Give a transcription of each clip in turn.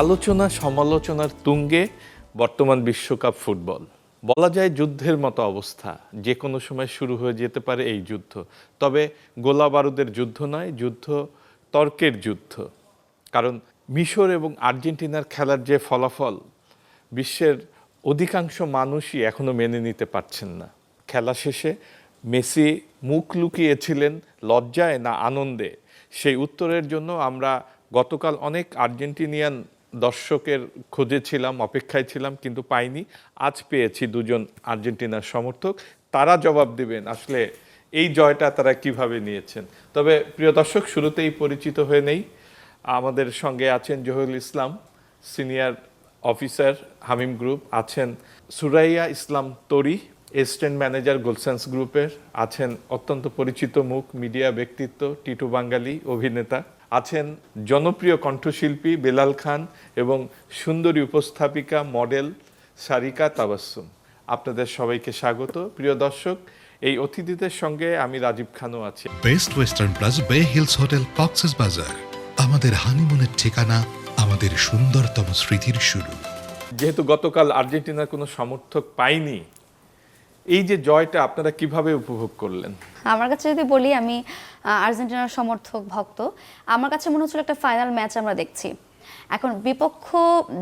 আলোচনা সমালোচনার তুঙ্গে বর্তমান বিশ্বকাপ ফুটবল। বলা যায় যুদ্ধের মতো অবস্থা, যে কোনো সময় শুরু হয়ে যেতে পারে এই যুদ্ধ। তবে গোলা বারুদের যুদ্ধ নয়, যুদ্ধ তর্কের যুদ্ধ। কারণ মিশর এবং আর্জেন্টিনার খেলার যে ফলাফল বিশ্বের অধিকাংশ মানুষই এখনো মেনে নিতে পারছেন না। খেলা শেষে মেসি মুখ লুকিয়েছিলেন লজ্জায় না আনন্দে, সেই উত্তরের জন্য আমরা গতকাল অনেক আর্জেন্টিনিয়ান দর্শকের খোঁজে ছিলাম, অপেক্ষায় ছিলাম, কিন্তু পাইনি। আজ পেয়েছি দুজন আর্জেন্টিনার সমর্থক, তারা জবাব দেবেন আসলে এই জয়টা তারা কিভাবে নিয়েছেন। তবে প্রিয় দর্শক, শুরুতেই পরিচিত হয়ে নেই। আমাদের সঙ্গে আছেন জহিরুল ইসলাম, সিনিয়র অফিসার, হামিম গ্রুপ। আছেন সুরাইয়া ইসলাম তরি, অ্যাসিস্ট্যান্ট ম্যানেজার গোলসেন্স গ্রুপের। আছেন অত্যন্ত পরিচিত মুখ, মিডিয়া ব্যক্তিত্ব, টিটু বাঙ্গালী অভিনেতা। আছেন জনপ্রিয় কণ্ঠশিল্পী বেলাল খান এবং সুন্দরী উপস্থাপিকা মডেল সারিকা তাবাসসুম। আপনাদের সবাইকে স্বাগত। প্রিয় দর্শক, এই অতিথিদের সঙ্গে আমি রাজীব খানও আছি। বেস্ট ওয়েস্টার্ন প্লাস বে হিলস হোটেল কক্সেস বাজার, আমাদের হানিমুনের ঠিকানা, আমাদের সুন্দরতম স্মৃতির শুরু। যেহেতু গতকাল আর্জেন্টিনার কোনো সমর্থক পাইনি, এই যে জয়টা আপনারা কিভাবে উপভোগ করলেন? আমার কাছে যদি বলি, আমি আর্জেন্টিনার সমর্থক ভক্ত। আমার কাছে মনে হচ্ছিল একটা ফাইনাল ম্যাচ আমরা দেখছি। এখন বিপক্ষ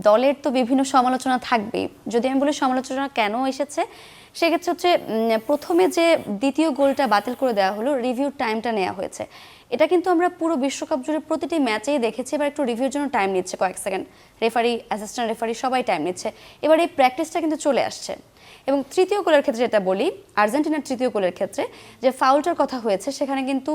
দলের তো বিভিন্ন সমালোচনা থাকবেই। যদি আমি বলি সমালোচনা কেন এসেছে, সেক্ষেত্রে হচ্ছে প্রথমে যে দ্বিতীয় গোলটা বাতিল করে দেওয়া হলো, রিভিউ টাইমটা নেওয়া হয়েছে। এটা কিন্তু আমরা পুরো বিশ্বকাপ জুড়ে প্রতিটি ম্যাচেই দেখেছি। এবার একটু রিভিউর জন্য টাইম নিচ্ছে কয়েক সেকেন্ড, রেফারি, অ্যাসিস্ট্যান্ট রেফারি সবাই টাইম নিচ্ছে। এবার এই প্র্যাকটিসটা কিন্তু চলে আসছে। এবং তৃতীয় গোলের ক্ষেত্রে যেটা বলি, আর্জেন্টিনার তৃতীয় গোলের ক্ষেত্রে যে ফাউলটার কথা হয়েছে, সেখানে কিন্তু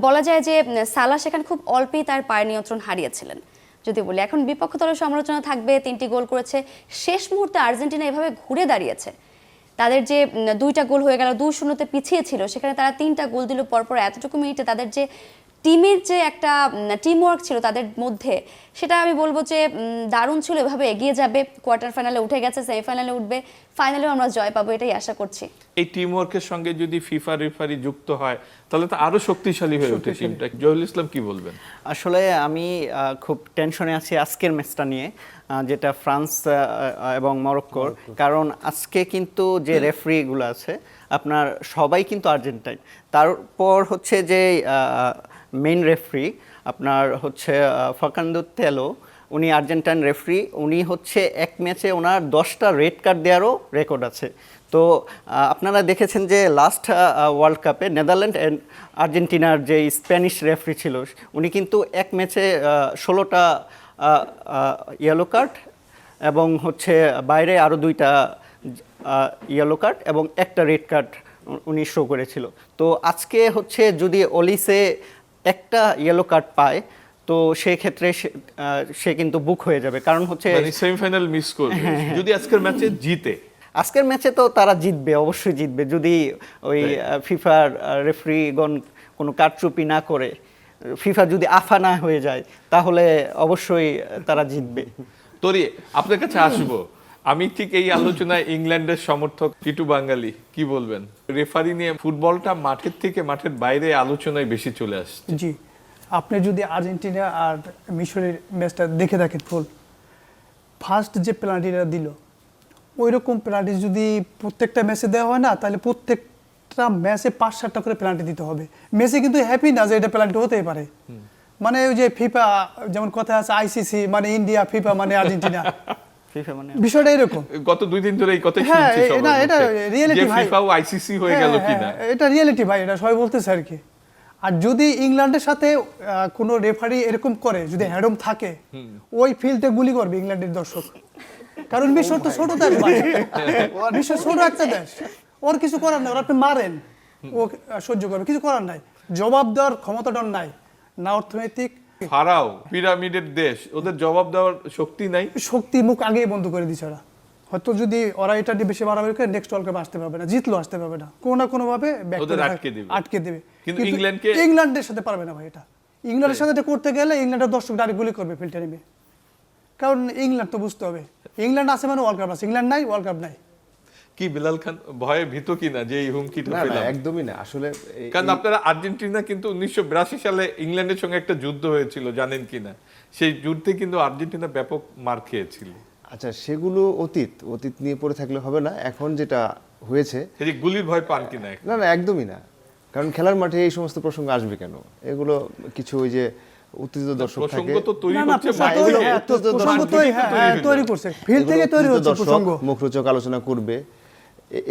বলা যায় যে সালা সেখানে খুব অল্পেই তার পায়ের নিয়ন্ত্রণ হারিয়েছিলেন। যদি বলি এখন বিপক্ষ দলের সমালোচনা থাকবে, 3টি গোল করেছে, শেষ মুহূর্তে আর্জেন্টিনা এভাবে ঘুরে দাঁড়িয়েছে। তাদের যে 2টা গোল হয়ে গেল, 2-0 পিছিয়ে ছিল, সেখানে তারা 3টা গোল দিল পরপর এতটুকু মিনিটে। তাদের যে টিমের যে একটা টিমওয়ার্ক ছিল তাদের মধ্যে, সেটা আমি বলবো যে দারুণ ছিল। এভাবে এগিয়ে যাবে, কোয়ার্টার ফাইনালে উঠে গেছে, সেমিফাইনালে উঠবে, ফাইনালেও আমরা জয় পাবো, এটাই আশা করছি। এই টিমওয়ার্কের সঙ্গে যদি ফিফা রেফারি যুক্ত হয়, তাহলে তো আরো শক্তিশালী হয়ে ওঠে টিমটা। জহিরুল ইসলাম কি বলবেন? আসলে আমি খুব টেনশনে আছি আজকের ম্যাচটা নিয়ে, যেটা ফ্রান্স এবং মরক্কোর। কারণ আজকে কিন্তু যে রেফারিগুলো আছে আপনার সবাই কিন্তু আর্জেন্টাইন। তারপর হচ্ছে যে মেইন রেফারি আপনার হচ্ছে ফাকান্দো তেলো, উনি আর্জেন্টাইন রেফারি। উনি হচ্ছে এক ম্যাচে ওনার 10টা রেড কার্ড দেওয়ারও রেকর্ড আছে। তো আপনারা দেখেছেন যে লাস্ট ওয়ার্ল্ড কাপে নেদারল্যান্ড অ্যান্ড আর্জেন্টিনার যে স্প্যানিশ রেফারি ছিল, উনি কিন্তু এক ম্যাচে 16টা ইয়েলো কার্ড এবং হচ্ছে বাইরে আরও 2টা ইয়েলো কার্ড এবং একটা রেড কার্ড উনি শো করেছিল। তো আজকে হচ্ছে যদি অলিসে একটা ইয়েলো কার্ড পায়, তো সেই ক্ষেত্রে সে কিন্তু বুক হয়ে যাবে। কারণ হচ্ছে সেমিফাইনাল মিস করবে যদি আজকের ম্যাচে জিতে। আজকের ম্যাচে তো তারা জিতবে, অবশ্যই জিতবে। যদি ওই ফিফার রেফারিগণ কোনো কারচুপি না করে, ফিফা যদি আফা না হয়ে যায়, তাহলে অবশ্যই তারা জিতবে। তরি, আপনার কাছে আসবো। আমি ঠিক এই আলোচনায় ইংল্যান্ডের সমর্থক টিটু বাঙ্গালী কি বলবেন? রেফারি নিয়ে ফুটবলটা মাঠের থেকে মাঠের বাইরে আলোচনায় বেশি চলে আসছে। জি, আপনি যদি আর্জেন্টিনা আর মিশরের ম্যাচটা দেখে থাকেন ফুল, ফার্স্ট যে পেনাল্টিটা দিল, ওই রকম পেনাল্টি যদি প্রত্যেকটা ম্যাচে দেওয়া হয় না, তাহলে প্রত্যেকটা ম্যাচে 5-7টা করে পেনাল্টি দিতে হবে। মেসি কিন্তু হ্যাপি না যে এটা পেনাল্টি হতেই পারে। মানে ওই যে ফিফা যেমন কথা আছে, আইসিসি মানে ইন্ডিয়া, ফিফা মানে আর্জেন্টিনা, বিষয়টা এরকম। গত 2 দিন ধরে এই কথাই শুনছি সবার মুখে, এটা রিয়েলিটি ভাই, ফিফা ও আইসিসি হয়ে গেল কিনা। এটা রিয়েলিটি ভাই, এটা সবাই বলতেছে আর কি। আর যদি ইংল্যান্ডের সাথে কোনো রেফারি এরকম করে, যদি হ্যাডম থাকে, ওই ফিল্ডে গুলি করবে ইংল্যান্ডের দর্শক। কারণ মিশর তো ছোট দেশ ভাই, মিশর ছোট একটা দেশ, ওর কিছু করার নাই। ওর আপনি মারেন, ও সহ্য করবে, কিছু করার নাই। জবাব দেওয়ার ক্ষমতাটা নাই, না অর্থনৈতিক। ফারাও পিরামিডের দেশ, ওদের জবাব দেওয়ার শক্তি নাই। শক্তি মুখ আগেই বন্ধ করে দিচ্ছে ওরা। হয়তো যদি ওরা এটা নিয়ে বেশি বাড়াবাড়ি করে, নেক্সট ওয়ার্ল্ড কাপে আসতে পারবে না, জিতলেও আসতে পারবে না, কোনো না কোনো ভাবে আটকে দেবে। কিন্তু ইংল্যান্ডের সাথে পারবে না ভাই। এটা ইংল্যান্ডের সাথে এটা করতে গেলে ইংল্যান্ডের দর্শক ডাইরেক্ট গুলি করবে ফিল্ডে নেমে। কারণ ইংল্যান্ড তো বুঝতে হবে, ইংল্যান্ড আছে মানে ওয়ার্ল্ড কাপ আছে, ইংল্যান্ড নাই ওয়ার্ল্ড কাপ নাই। কি বিলাল খান ভয়ে ভীত কিনা যে এই হুমকিটা না না পেলাম? একদমই না আসলে কারণ আপনারা আর্জেন্টিনা কিন্তু 1982 সালে ইংল্যান্ডের সঙ্গে একটা যুদ্ধ হয়েছিল, জানেন কিনা? সেই যুদ্ধে কিন্তু আর্জেন্টিনা ব্যাপক মার খেয়েছিল। আচ্ছা সেগুলো অতীত নিয়ে পড়ে থাকলে হবে না, এখন যেটা হয়েছে সেই যে গুলির ভয় পান কিনা এখন? না না একদমই না, কারণ খেলার মাঠে এই সমস্ত প্রসঙ্গ আসবে কেন? এগুলো কিছু ওই যে উত্তেজিত দর্শক থাকে, প্রসঙ্গ তো তৈরি না, না, হচ্ছে প্রসঙ্গ মাঠ তৈরি- থেকে। হ্যাঁ, উত্তেজিত প্রসঙ্গ দর্শক তৈরি- থেকে হ্যাঁ, তৈরি তৈরি হলো। করছে, ফিল্ড থেকে তৈরি উত্তেজিত হচ্ছে দর্শক প্রসঙ্গ। মুখরোচক আলোচনা করবে,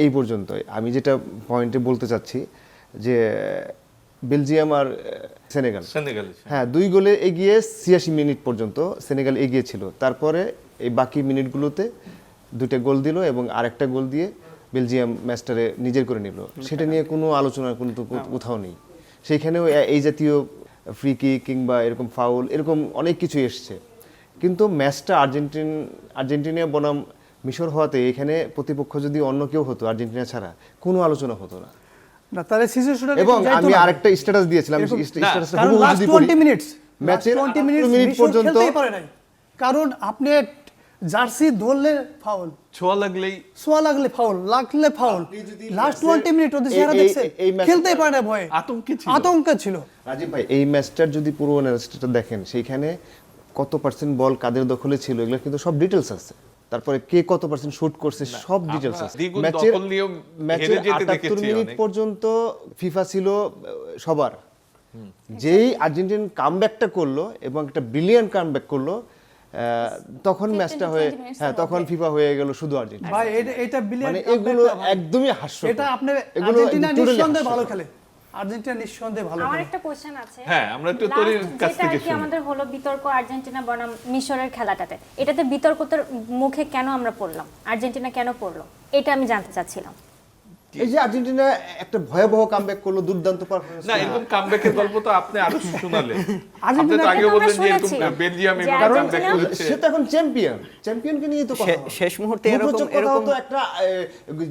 এই পর্যন্তই। আমি যেটা পয়েন্টে বলতে চাচ্ছি যে বেলজিয়াম আর সেনেগাল, সেনেগালে হ্যাঁ 2 গোলে এগিয়ে 86 মিনিট পর্যন্ত সেনেগাল এগিয়ে ছিল। তারপরে এই বাকি মিনিটগুলোতে 2টা গোল দিল এবং আরেকটা গোল দিয়ে বেলজিয়াম ম্যাচটারে নিজের করে নিল। সেটা নিয়ে কোনো আলোচনা কিন্তু কোথাও নেই। সেইখানেও এই জাতীয় ফ্রি কিক কিংবা এরকম ফাউল এরকম অনেক কিছু এসছে, কিন্তু ম্যাচটা আর্জেন্টিনা বনাম মিশর হওয়াতে এখানে প্রতিপক্ষ যদি অন্য কেউ হতো আর্জেন্টিনা ছাড়া কোনো আলোচনা হতো না। না তাহলে সিচুয়েশনটা এবং আমি আরেকটা স্ট্যাটাস দিয়েছিলাম, স্ট্যাটাসটা কারণ হুবহু লাস্ট যদি 20 পড়ি, মিনিটস ম্যাচের 20 মিনিট মিনিট পর্যন্ত খেলতেই পারে নাই, কারণ আপনি জার্সি ধরলে ফাউল, ছোঁয়া লাগলেই সোয়া লাগলে ফাউল, লাগলে ফাউল, লাস্ট 20 মিনিট ওদের চেহারা এই- দেখছেন, এই ম্যাচটা- খেলতেই পারে না ভয়ে, আতঙ্কে ছিল। আতঙ্কে ছিল। রাজীব ভাই এই ম্যাচটার যদি পুরো অ্যানালিসিসটা দেখেন সেইখানে কত পার্সেন্ট বল কাদের দখলে ছিল এগুলো কিন্তু সব ডিটেলস আছে, তারপরে কে কত পার্সেন্ট শুট করছে সব ডিটেলস আছে। দ্বিগুণ ম্যাচের দখল নিয়েও ম্যাচের হেরে যেতে 78 দেখেছি মিনিট অনেক। পর্যন্ত ফিফা ছিল সবার। যেই আর্জেন্টিনা কামব্যাকটা করলো এবং একটা ব্রিলিয়ান্ট কামব্যাক করলো, তখন 15 ম্যাচটা to হয়ে 20 minutes হ্যাঁ এর তখন মধ্যে। ফিফা হয়ে গেল শুধু আর্জেন্টিনা। ভাই এটা বিলিয়ন মানে এগুলো একদমই হাস্যকর, এটা আপনি এগুলো আর্জেন্টিনা totally নিঃসন্দেহে ভালো হাস্যকর। খেলে, আর্জেন্টিনা নিঃসন্দেহে ভালো আমার খেলে। একটা কোশ্চেন আছে। হ্যাঁ, আমরা একটু Last তরির কাছ যেটা থেকে আর কি শুনি। আমাদের হলো বিতর্ক আর্জেন্টিনা বনাম মিশরের খেলাটাতে, এটাতে বিতর্কতার মুখে কেন আমরা পড়লাম, আর্জেন্টিনা কেন পড়লো, এটা আমি জানতে চাচ্ছিলাম। এই যে আর্জেন্টিনা একটা ভয়াবহ কামব্যাক করলো, দুর্দান্ত পারফরম্যান্স। না, এরকম কামব্যাকের গল্প তো আপনি আরো শোনালেন। আপনি আর্জেন্টিনা তো আগে কিন্তু আমরা বললেন যে এরকম শুনেছি বেলজিয়াম যে এরকম কামব্যাক আর্জেন্টিনা- করেছে। সে তো এখন চ্যাম্পিয়নকে নিয়ে তো কথা হয়। শেষ মুহূর্তে মুখরোচক কথা এরকম তো একটা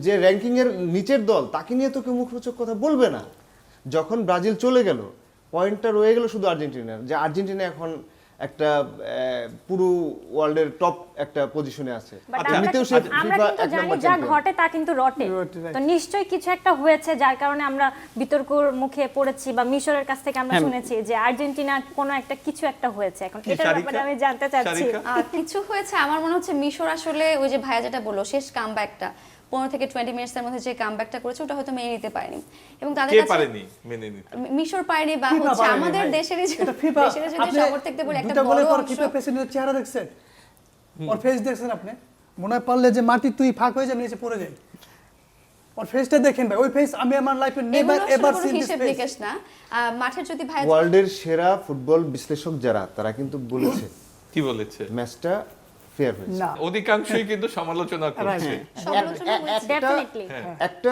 যে র্যাঙ্কিং এর নিচের দল তাকে নিয়ে তো কেউ মুখরোচক কথা বলবে না। যখন ব্রাজিল চলে গেল পয়েন্টটা রয়ে গেল শুধু আর্জেন্টিনার, যে আর্জেন্টিনা এখন একটা পুরো ওয়ার্ল্ডের টপ একটা পজিশনে আছে। But এমনিতেও সে আমরা ফিফা কিন্তু 1 জানি নম্বর যা চ্যাম্পিয়ন। ঘটে তা কিন্তু রটে, রটে, right. তো নিশ্চয়ই কিছু একটা হয়েছে যার কারণে আমরা বিতর্কর মুখে পড়েছি, বা মিশরের কাছ থেকে আমরা শুনেছি যে আর্জেন্টিনা কোনো একটা কিছু একটা হয়েছে। এখন কি এটার শারিকা? ব্যাপারে আমি জানতে চাচ্ছি। শারিকা? কিছু হয়েছে আমার মনে হচ্ছে মিশর আসলে ওই যে ভাইয়া যেটা বললো শেষ কামব্যাকটা 15 থেকে 20 মিনিটসের মধ্যে যে কামব্যাকটা করেছে ওটা হয়তো মেনে নিতে পারেনি, এবং তাদের কে কাছে পারেনি মেনে নিতে? মিশর পারেনি বা ফিফা হচ্ছে পারেনি আমাদের ভাই। দেশেরই এটা ফিফা, দেশের যদি আপনি সমর্থকদের বলে একটা দুটা বড় গোলের পর অংশ ফিফা প্রেসিডেন্টের চেহারা দেখছেন, ওর ফেস দেখছেন আপনি, মনে হয় পারলে যে মাটি তুই ফাঁক হয়ে যাবে নিচে পড়ে যাই, ওর ফেসটা দেখেন ভাই, ওই ফেস আমি আমার লাইফে এগুলো নেভার আসলে এভার কোনো সিন দিস হিসেব ফেস। নিকেশ না। মাঠের যদি ভাই ওয়ার্ল্ডের সেরা ফুটবল বিশ্লেষক যারা তারা কিন্তু বলেছে কি বলেছে? ম্যাচটা ফেয়ার হয়েছে। না অধিকাংশই কিন্তু সমালোচনা করছে। সমালোচনা হয়েছে। ডেফিনেটলি একটা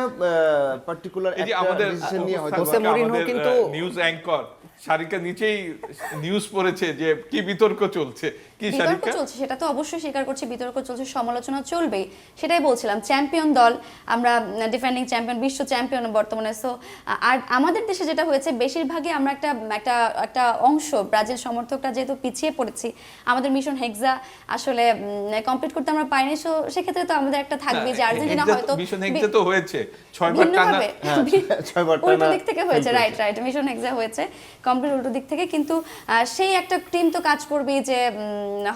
পার্টিকুলার এই যে একটা আমাদের ডিসিশন নিয়ে হয়তো হোসে মরিনহো কিন্তু- নিউজ অ্যাঙ্কর শারিকা নিচেই নিউজ পড়েছে যে কি বিতর্ক চলছে। কি বিতর্ক শারিকা? চলছে, সেটা তো অবশ্যই স্বীকার করছি, বিতর্ক চলছে, সমালোচনা চলবেই, সেটাই বলছিলাম। চ্যাম্পিয়ন দল আমরা, ডিফেন্ডিং চ্যাম্পিয়ন, বিশ্ব চ্যাম্পিয়ন বর্তমানে। সো আর আমাদের দেশে যেটা হয়েছে বেশিরভাগই আমরা একটা অংশ ব্রাজিল সমর্থকরা যেহেতু পিছিয়ে পড়েছি, আমাদের মিশন হেক্সা আসলে কমপ্লিট করতে আমরা পারিনি। সো সেক্ষেত্রে তো আমাদের একটা থাকবে যে আর্জেন্টিনা হয়তো মিশন হেক্সা তো হয়েছে 6 বার টানা। ভিন্নভাবে হ্যাঁ, 6 বার টানা উল্টো দিক থেকে হয়েছে, রাইট মিশন হেক্সা হয়েছে কমপ্লিট উল্টো দিক থেকে, কিন্তু সেই একটা টিম তো কাজ করবেই যে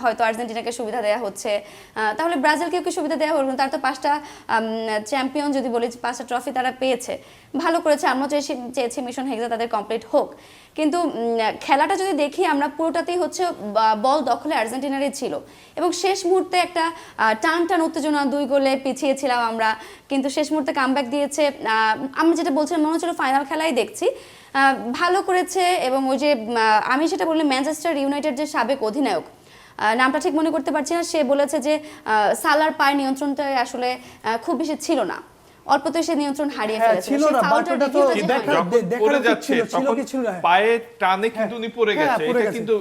হয়তো আর্জেন্টিনাকে সুবিধা দেওয়া হচ্ছে, তাহলে ব্রাজিলকেও কি সুবিধা দেওয়া হলো? তার তো 5টা চ্যাম্পিয়ন যদি বলি, 5টা ট্রফি তারা পেয়েছে, ভালো করেছে। আমরা চেয়েছি মিশন হেক্সা তাদের কমপ্লিট হোক, কিন্তু খেলাটা যদি দেখি আমরা পুরোটাতেই হচ্ছে বল দখলে আর্জেন্টিনারই ছিল, এবং শেষ মুহূর্তে একটা টান উত্তেজনা, 2 গোলে পিছিয়ে ছিলাম আমরা, কিন্তু শেষ মুহূর্তে কামব্যাক দিয়েছে। আমি যেটা বলছিলাম মনে হচ্ছিল ফাইনাল খেলাই দেখছি, ভালো করেছে। এবং ওই যে আমি সেটা বললাম ম্যানচেস্টার ইউনাইটেড যে সাবেক অধিনায়ক, নামটা ঠিক মনে করতে পারছি না, সে বলেছে যে সালার পায়ের নিয়ন্ত্রণটা আসলে খুব বেশি ছিল না, অল্পতে সে নিয়ন্ত্রণ হারিয়ে হ্যাঁ, ফেলেছে। ছিল সেই না, ফাউলটার বাটটা তো review-টা যে কিন্তু হয়- দেখা- যখন দেখার পড়ে উচিত যাচ্ছে ছিল, ছিল তখন কি ছিল না? পায়ে টানে কিন্তু উনি পড়ে হ্যাঁ, গেছে, পড়ে এটা গেছে। কিন্তু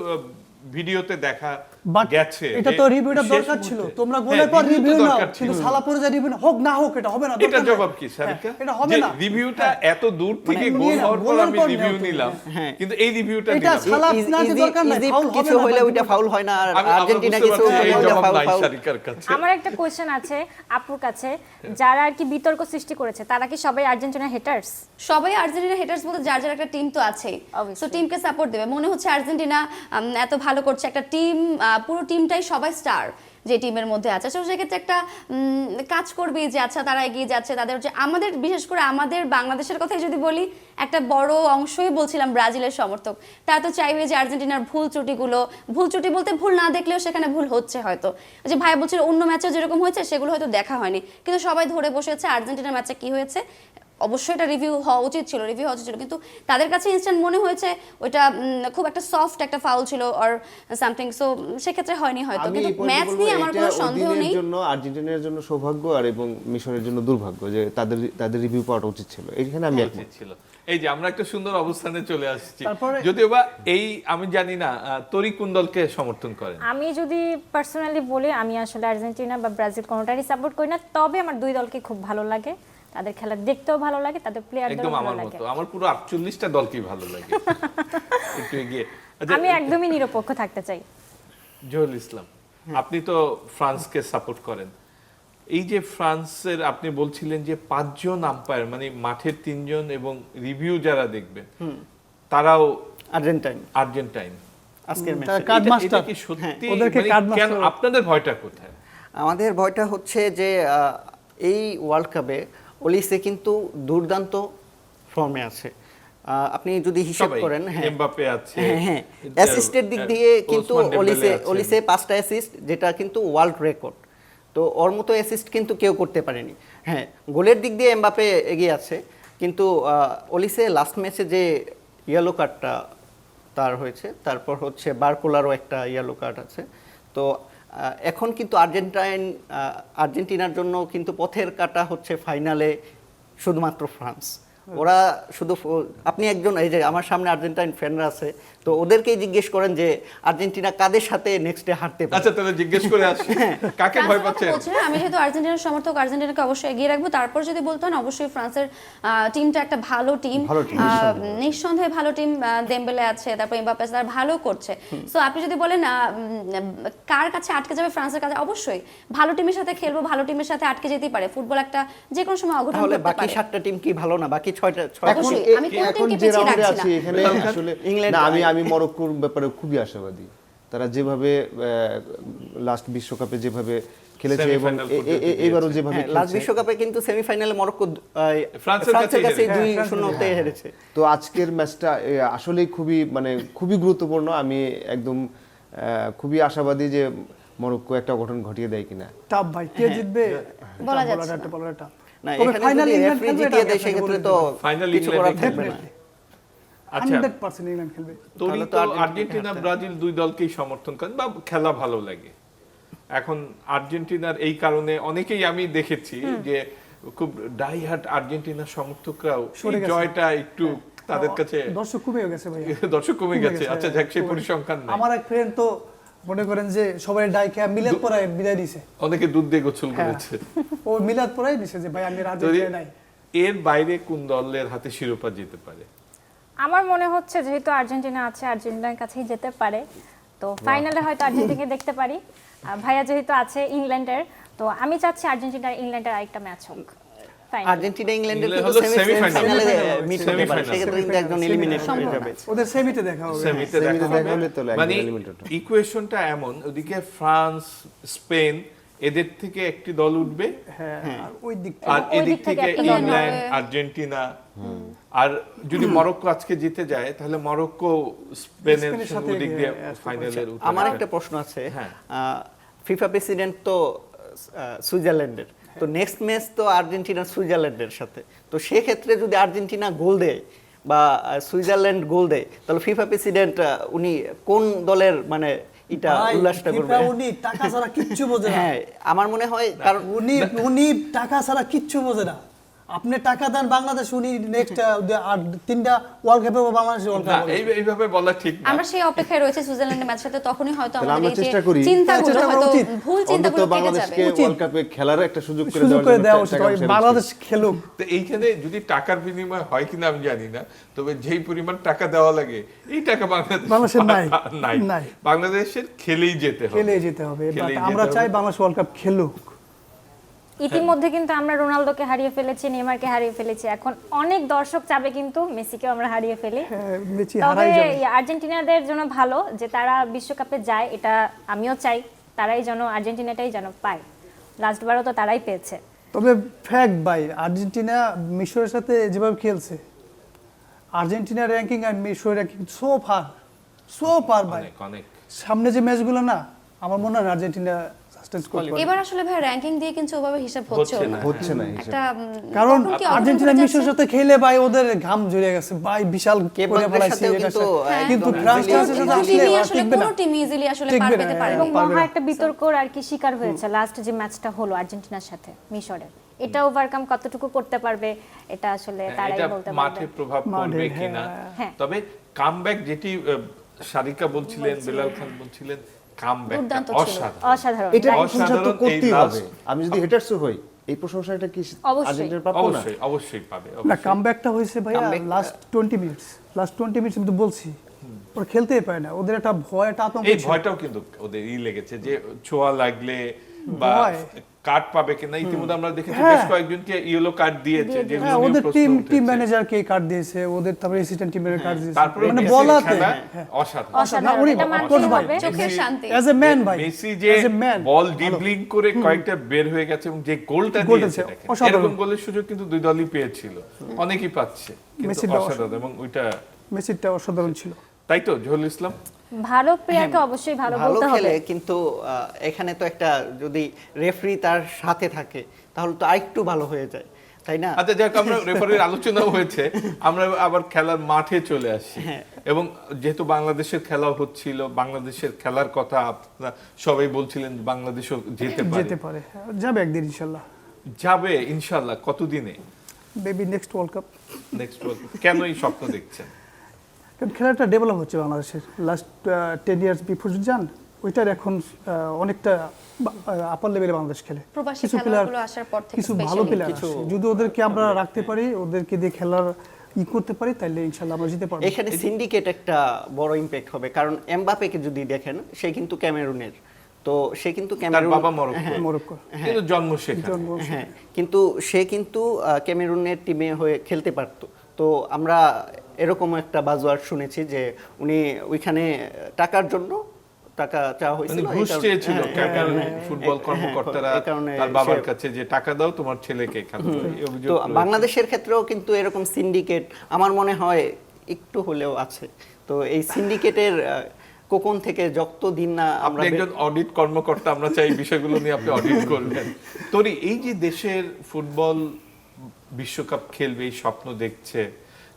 ভিডিওতে দেখা বাট গেছে এটা যে তো রিভিউটা শেষ দরকার ছিল, মুহূর্তে। তোমরা হ্যাঁ, গোলের পর review তো রিভিউ নাও, দরকার ছিল। কিন্তু সালা পরে যা রিভিউ হোক না হোক এটা হবে না, এটা দরকার নেই। জবাব কি সারিকা? হ্যাঁ, এটা হবে যে না। রিভিউটা এত দূর থেকে মানে গোল নিয়ে নাও, হওয়ার পর গোলের আমি পর রিভিউ নাও তুমি। নিলাম, হ্যাঁ। কিন্তু এই রিভিউটা এটা দিলাম সালা আপনাকে দরকার নাই, ফাউল হবে কিছু না, হইলে বাকি ওইটা ফাউল হয় না, আর আমরা আর্জেন্টিনা বুঝতে কিছু পারছি, হইলে এই ওইটা জবাব ফাউল নাই ফাউল। সারিকার কাছে। আমার একটা কোয়েশ্চেন আছে আপুর কাছে, যারা আর কি বিতর্ক সৃষ্টি করেছে তারা কি সবাই আর্জেন্টিনা হেটার্স? সবাই আর্জেন্টিনা হেটার্স বলতে যার যার একটা টিম তো আছেই, Obviously. সো টিমকে সাপোর্ট দেবে। মনে হচ্ছে আর্জেন্টিনা এত ভালো করছে, একটা টিম পুরো টিমটাই সবাই স্টার যে টিমের মধ্যে আছে, তো সেক্ষেত্রে একটা কাজ করবেই যে আচ্ছা তারা এগিয়ে যাচ্ছে, তাদের যে আমাদের বিশেষ করে আমাদের বাংলাদেশের কথাই যদি বলি, একটা বড় অংশই বলছিলাম ব্রাজিলের সমর্থক, তারা তো চাইবে যে আর্জেন্টিনার ভুল ত্রুটি বলতে ভুল না দেখলেও সেখানে ভুল হচ্ছে হয়তো, যে ভাই বলছিল অন্য ম্যাচেও যেরকম হয়েছে সেগুলো হয়তো দেখা হয়নি, কিন্তু সবাই ধরে বসেছে আর্জেন্টিনার ম্যাচে কি হয়েছে, অবশ্যই এটা রিভিউ হওয়া উচিত ছিল, কিন্তু তাদের কাছে ইনস্ট্যান্ট মনে হয়েছে ওইটা খুব একটা সফট একটা ফাউল ছিল অর সামথিং, সো সেক্ষেত্রে হয়নি হয়তো, আমি কিন্তু এই পয়েন্টে ম্যাচ বলবো, নিয়ে আমার এটা কোনো সন্দেহ ওদিনের নেই। জন্য আর্জেন্টিনার জন্য সৌভাগ্য আর এবং মিশরের জন্য দুর্ভাগ্য যে তাদের রিভিউ পাওয়াটা উচিত ছিল, এইখানে আমি একমত। উচিত ছিল। এই যে আমরা একটা সুন্দর অবস্থানে চলে আসছি, তারপরে- যদিও বা এই আমি জানি না তরি কোন দলকে সমর্থন করেন? আমি যদি পার্সোনালি বলি, আমি আসলে আর্জেন্টিনা বা ব্রাজিল কোনোটারই সাপোর্ট করি না, তবে আমার দুই দলকে খুব ভালো লাগে, তাদের খেলা দেখতেও ভালো লাগে, তাদের প্লেয়ারদেরও একদম ভালো আমার লাগে। মতো, আমার পুরো 48টা দলকেই ভালো লাগে। একটু এগিয়ে আচ্ছা, আমি একদমই নিরপেক্ষ থাকতে চাই। জহুরুল ইসলাম, আপনি তো ফ্রান্সকে সাপোর্ট করেন, এই যে ফ্রান্সের আপনি বলছিলেন যে 5 জন আম্পায়ার, মানে মাঠের 3 জন এবং রিভিউ যারা দেখবেন তারাও আর্জেন্টাইন, আজকের তারা ম্যাচে কার্ড এটা মাস্টার, কি সত্যি? ওদেরকে মানে কার্ড কেন মাস্টার। আপনাদের ভয়টা কোথায়? আমাদের ভয়টা হচ্ছে যে এই ওয়ার্ল্ড কাপে ওলিসে কিন্তু দুর্দান্ত ফর্মে আছে। আপনি যদি হিসাব সবাই, করেন, এমবাপ্পে আছে, হ্যাঁ অ্যাসিস্টের দিক দিয়ে কিন্তু ওসমান ডেম্বেলে আছেন। ওলিসে 5টা অ্যাসিস্ট, যেটা কিন্তু ওয়ার্ল্ড রেকর্ড। তো ওর মতো অ্যাসিস্ট কিন্তু কেউ করতে পারেনি। হ্যাঁ, গোলের দিক দিয়ে এমবাপ্পে এগিয়ে আছে, কিন্তু ওলিসে লাস্ট ম্যাচে যে ইয়েলো কার্ডটা তার হয়েছে, তারপর হচ্ছে বারকোলারও একটা ইয়েলো কার্ড আছে। তো এখন কিন্তু আর্জেন্টিনার জন্য কিন্তু পথের কাটা হচ্ছে ফাইনালে শুধুমাত্র ফ্রান্স। ওরা শুধু আপনি একজন, এই যে আমার সামনে আর্জেন্টাইন ফ্যানরা আছে, তো ওদেরকেই জিজ্ঞেস করেন যে আর্জেন্টিনা কাদের সাথে নেক্সটে হারতে পারে। আচ্ছা তাহলে জিজ্ঞেস করে আসি, কাকে ভয় ফ্রান্সের কথা পাচ্ছেন? বলছি না, আমি যেহেতু আর্জেন্টিনার সমর্থক, আর্জেন্টিনাকে অবশ্যই এগিয়ে রাখবো। তারপর যদি বলতে হয়, অবশ্যই ফ্রান্সের টিমটা একটা ভালো টিম, নিঃসন্দেহে ভালো টিম। দেম্বেলে আছে, তারপর এমবাপ্পে আছে, তারা ভালো করছে। সো আপনি যদি বলেন কার কাছে আটকে যাবে, ফ্রান্সের কাছে, অবশ্যই ভালো টিমের সাথে খেলবো, ভালো টিমের সাথে আটকে যেতেই পারে। ফুটবল একটা যে কোনো সময় অঘটন তাহলে ঘটতে বাকি পারে। 7টা টিম কি ভালো না? বাকি 6টা অবশ্যই, আমি কোন এখন টিমকে যে পিছিয়ে রাউন্ডে রাখছি আছি না। এখানে আসলে ইংল্যান্ড, না, আমি মরক্কোর ব্যাপারে খুবই আশাবাদী। তারা যেভাবে লাস্ট বিশ্বকাপে যেভাবে খেলেছে এবং Semi-final পর্যন্ত এবারও গিয়েছে। যেভাবে লাস্ট খেলছে, বিশ্বকাপে কিন্তু সেমিফাইনালে মরক্কো ফ্রান্সের ফ্রান্সের কাছে কাছেই 2-0 হেরেছে। তো আজকের ম্যাচটা আসলেই খুবই গুরুত্বপূর্ণ। আমি একদম খুবই আশাবাদী যে মরক্কো একটা অঘটন ঘটিয়ে দেয় কিনা। টাফ ভাই, কে জিতবে বলা যাচ্ছে না। বলাটা টাফ। না, তবে এখানে ফাইনাল যদি ইংল্যান্ড রেফারি খেলবে, জিতিয়ে এটা দেয় আমি সেক্ষেত্রে আপনাকে তো বলে দিতে ফাইনাল কিছু করার ইংল্যান্ডে থাকবে না। পারি। আচ্ছা 100% ইংল্যান্ড খেলবে। তরি তাহলে তো তো আর্জেন্টিনা আর্জেন্টিনা ব্রাজিল দুই দলকেই সমর্থন করেন বা খেলা ভালো লাগে। এখন আর্জেন্টিনার এই কারণে অনেকেই আমি দেখেছি যে খুব ডাইহার্ট আর্জেন্টিনার সমর্থকরাও সরে এই গেছে। জয়টা একটু তাদের কাছে দর্শক কমে গেছে ভাই, দর্শক কমে গেছে। আচ্ছা যাক, সেই পরিসংখ্যান নাই। আমার এক ফ্রেন্ড তো মনে করেন যে সবাই ডাইকে মিলাদ পড়ায় বিদায় দিছে, অনেকে দুধ দিয়ে গোসল হ্যাঁ। করেছে। ও মিলাদ পড়ায় দিছে যে ভাই আমি তরি, আর্জেন্টিনা নাই। এর বাইরে কোন দলের হাতে শিরোপা যেতে পারে? আমার মনে হচ্ছে যেহেতু আর্জেন্টিনা আছে, আর্জেন্টিনার কাছেই যেতে পারে, তো ফাইনালে হয়তো আর্জেন্টিনাকে দেখতে পারি। ভাইয়া যেহেতু আছে ইংল্যান্ডের, তো আমি চাচ্ছি আর্জেন্টিনা ইংল্যান্ডের আরেকটা ম্যাচ হোক ফাইনাল। আর্জেন্টিনা ইংল্যান্ডের ইংল্যান্ড কিন্তু হলো সেমিফাইনালে semi-final। মিট হতে পারে, semi-final। সেক্ষেত্রে কিন্তু একজন এলিমিনেট হয়ে যাবে। ওদের সেমিতে দেখা হবে। সেমিতে সেমিতে দেখা দেখা হলে তো হবে। একদম মানে eliminated। ইকুয়েশনটা এমন, ওদিকে ফ্রান্স, স্পেন, এদের থেকে একটি দল উঠবে, হ্যাঁ, আর ওই দিক আর ওই এদিক দিক থেকে থেকে একটা দল ইংল্যান্ড, হবে। আর্জেন্টিনা। আর যদি মরক্কো আজকে জিতে যায়, তাহলে মরক্কো স্পেনের স্পেনের সাথে ওদিক দিয়ে আসতে পারে। ফাইনালের আমার একটা প্রশ্ন আছে, হ্যাঁ। ফিফা প্রেসিডেন্ট তো সুইজারল্যান্ডের, তো নেক্সট ম্যাচ তো আর্জেন্টিনা সুইজারল্যান্ডের সাথে, তো সেক্ষেত্রে যদি আর্জেন্টিনা গোল দেয় বা সুইজারল্যান্ড গোল দেয়, তাহলে ফিফা প্রেসিডেন্ট উনি কোন দলের মানে এটা ভাই, উল্লাসটা করবে? ফিফা উনি টাকা ছাড়া কিচ্ছু বোঝে না। হ্যাঁ, আমার মনে হয়, কারণ উনি টাকা ছাড়া কিচ্ছু বোঝে না। আপনি টাকা দেন বাংলাদেশ, উনি নেক্সট 3টা ওয়ার্ল্ড কাপে বাংলাদেশ ওয়ার্ল্ড না কাপ এইভাবে বলা ঠিক না। আমরা সেই অপেক্ষায় রয়েছে সুইজারল্যান্ডের ম্যাচের সাথে, তখনই হয়তো তাহলে আমাদের আমরা এই যে চেষ্টা করি। চিন্তাগুলো চেষ্টা করা হয়তো উচিত। ভুল অন্তত চিন্তাগুলো কেটে বাংলাদেশকে যাবে। ওয়ার্ল্ড কাপে খেলার একটা সুযোগ করে সুযোগ দেওয়ার করে জন্য দেওয়া টাকা উচিত, পয়সা invest বাংলাদেশ করি। খেলুক। তো এইখানে যদি টাকার বিনিময় হয় কিনা আমি জানি না, তবে যেই পরিমাণ টাকা দেওয়া লাগে এই টাকা বাংলাদেশের নাই। নাই নাই। বাংলাদেশের খেলেই যেতে হবে, খেলে যেতে হবে, খেলেই বাট আমরা যেতে চাই হবে। বাংলাদেশ ওয়ার্ল্ড কাপ খেলুক। ইতিমধ্যে কিন্তু আমরা রোনালদোকে হারিয়ে ফেলেছি, নেইমারকে হারিয়ে ফেলেছি, এখন অনেক দর্শক চাবে কিন্তু মেসিকেও আমরা হারিয়ে ফেলি। হ্যাঁ, মেসি তবে হারাই যাবে। আর্জেন্টিনাদের জন্য ভালো যে তারা বিশ্বকাপে যায়, এটা আমিও চাই তারাই যেন, আর্জেন্টিনাটাই যেন পায়। লাস্টবারও তো তারাই পেয়েছে। তবে ফ্যাক্ট ভাই, আর্জেন্টিনা মিশরের সাথে যেভাবে খেলছে, আর্জেন্টিনার র্যাঙ্কিং আর মিশরের র্যাঙ্কিং সো ফার ভাই। অনেক অনেক সামনে যে ম্যাচগুলো না, আমার মনে হয় আর্জেন্টিনা সাস্টেন্স করতে পারবে। এবার আসলে ভাই র্যাঙ্কিং দিয়ে কিন্তু ওভাবে হিসাব হচ্ছে হচ্ছে না। না। হচ্ছে না হিসেব। একটা কারণ কখন কি অঘটন আর্জেন্টিনা ঘটে মিশরের যাচ্ছে। সাথে খেলে ভাই ওদের ঘাম ঝরে গেছে ভাই, বিশাল করে কেবলদের ফেলাইছে সাথেও এটা কিন্তু সে- একদম কিন্তু easily ফ্রান্স ফ্রান্সের সাথে কোনো আসলে টিমই ওরা আসলে টিকবে না। কোনো টিম ইজিলি আসলে পার টিকবে পেতে না, পারে এবং না। পারবে মহা না। একটা বিতর্কর আর কি শিকার হয়েছে লাস্ট যে ম্যাচটা হলো আর্জেন্টিনার সাথে মিশরের, এটা ওভারকাম কতটুকু করতে পারবে এটা আসলে তারাই এটা বলতে মাঠে পারবে। প্রভাব মাঠে, পড়বে কিনা। হ্যাঁ। তবে কামব্যাক যেটি সারিকা বলছিলেন, বেলাল খান বলছিলেন, কামব্যাকটা দুর্দান্ত ছিল। অসাধারণ। অসাধারণ এটা right? প্রশংসা তো অসাধারণ এই করতেই last- হবে। আমি যদি হেটারসও হই, এই প্রশংসাটা কি অবশ্যই। আর্জেন্টিনার প্রাপ্য না? অবশ্যই অবশ্যই পাবে, না, অবশ্যই। কামব্যাকটা হয়েছে ভাইয়া Comeback- লাস্ট 20 মিনিটস কিন্তু বলছি ওরা খেলতেই পারে না, ওদের একটা ভয়, একটা আতঙ্ক এই ছিল। ভয়টাও কিন্তু ওদের লেগেছে যে ছোঁয়া লাগলে বা ভয়। কার্ড পাবে কিনা। ইতিমধ্যে আমরা দেখেছি হ্যাঁ। বেশ কয়েকজনকে ইয়েলো কার্ড দিয়েছে, যেগুলো হ্যাঁ, নিয়ে ওদের প্রশ্ন টিম উঠেছে। ম্যানেজারকে কার্ড দিয়েছে, ওদের তারপরে অ্যাসিস্ট্যান্ট টিম ম্যানেজার কার্ড দিয়েছে, তারপরে মানে মেসির বলাতে খেলা হ্যাঁ। অসাধারণ। অসাধারণ, উনি এটা কোচ মানতেই ভাই, হবে। চোখের শান্তি। অ্যাজ এ ম্যান ভাই, মেসি যে as a man, বল ভালো। ডিবলিং করে কয়েকটা বের হয়ে গেছে এবং যে গোলটা গোলটা দিয়েছে দিয়েছে, দেখেন, অসাধারণ। এরকম গোলের সুযোগ কিন্তু দুই দলই পেয়েছিল, অনেকেই পাচ্ছে, কিন্তু মেসিটা অসাধারণ। এবং ওইটা মেসিটা অসাধারণ ছিল। তাই তো জহুরুল ইসলাম। ভালো প্লেয়ারকে অবশ্যই ভালো ভালো বলতে হবে। খেলে, কিন্তু এখানে তো একটা যদি রেফারি তার সাথে থাকে তাহলে তো আরেকটু ভালো হয়ে যায়, তাই না? আচ্ছা যাক, আমরা রেফারির আলোচনা হয়েছে, আমরা আবার খেলার মাঠে চলে আসি। এবং যেহেতু বাংলাদেশের খেলা হচ্ছিল, বাংলাদেশের খেলার কথা আপনারা সবাই বলছিলেন বাংলাদেশও যেতে যেতে পারে, পারে, যাবে একদিন ইনশাল্লাহ, যাবে ইনশাআল্লাহ। কতদিনে maybe next world cup. Next কেন এই স্বপ্ন দেখছেন? কারণ খেলাটা ডেভেলপ হচ্ছে বাংলাদেশের, লাস্ট 10 ইয়ার্স বিফোর যান ওইটার এখন অনেকটা আপার লেভেলে বাংলাদেশ খেলে। প্রবাসী কিছু খেলোয়াড়গুলো প্লেয়ার, আসার পর থেকে কিছু ভালো specially প্লেয়ার আছে, যদি ওদেরকে আমরা রাখতে পারি, ওদেরকে দিয়ে খেলার করতে পারি, তাহলে ইনশাল্লাহ আমরা জিতে পারবো। এখানে সিন্ডিকেট একটা বড় ইমপ্যাক্ট হবে, কারণ এমবাপেকে যদি দেখেন, সে কিন্তু ক্যামেরুনের, তো সে কিন্তু তার ক্যামেরুন, বাবা মরক্কো, মরক্কো কিন্তু জন্ম সেখানে। জন্ম হ্যাঁ, কিন্তু সে কিন্তু ক্যামেরুনের টিমে হয়ে খেলতে পারতো। তো আমরা এরকম একটা বাজওয়ার্ড শুনেছি যে উনি ওইখানে টাকার জন্য টাকা চাওয়া মানে হয়েছিল, ঘুষ এই কারণে- চেয়েছিল হ্যাঁ, ক্যামেরুন হ্যাঁ, ফুটবল হ্যাঁ, কর্মকর্তারা এই কারণে তার বাবার সে- কাছে যে টাকা দাও তোমার ছেলেকে খেলতে হবে, এই অভিযোগ তো রয়েছে। বাংলাদেশের ক্ষেত্রেও কিন্তু এরকম সিন্ডিকেট আমার মনে হয় একটু হলেও আছে। তো এই সিন্ডিকেটের কোকন থেকে যত দিন না আমরা আপনি একজন অডিট কর্মকর্তা, আমরা চাই এই বিষয়গুলো নিয়ে আপনি অডিট করবেন। তোরি, এই যে দেশের ফুটবল বিশ্বকাপ খেলবে এই স্বপ্ন দেখছে,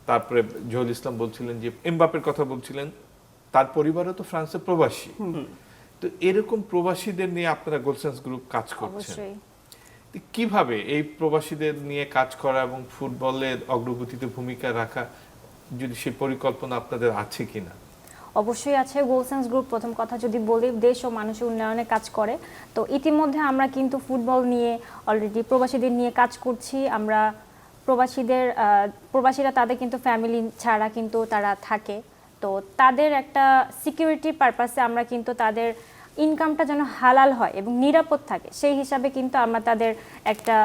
তারপরে জহুরুল ইসলাম বলছিলেন যে এমবাপের কথা বলছিলেন, তার পরিবারও তো ফ্রান্সে প্রবাসী। তো এরকম প্রবাসীদের নিয়ে আপনারা গোলসেন্স গ্রুপ কাজ করছেন, অবশ্যই। তো কিভাবে এই প্রবাসীদের নিয়ে কাজ করা এবং ফুটবলের অগ্রগতিতে ভূমিকা রাখা, যদি সেই পরিকল্পনা আপনাদের আছে কিনা? অবশ্যই আছে। গোলসেন্স গ্রুপ প্রথম কথা যদি বলি, দেশ ও মানুষের উন্নয়নে কাজ করে। তো ইতিমধ্যে আমরা কিন্তু ফুটবল নিয়ে অলরেডি প্রবাসীদের নিয়ে কাজ করছি। আমরা প্রবাসীরা তাদের কিন্তু ফ্যামিলি ছাড়া কিন্তু তারা থাকে, তো তাদের একটা সিকিউরিটি পারপাসে আমরা কিন্তু তাদের ইনকামটা যেন হালাল হয় এবং নিরাপদ থাকে, সেই হিসাবে কিন্তু আমরা তাদের একটা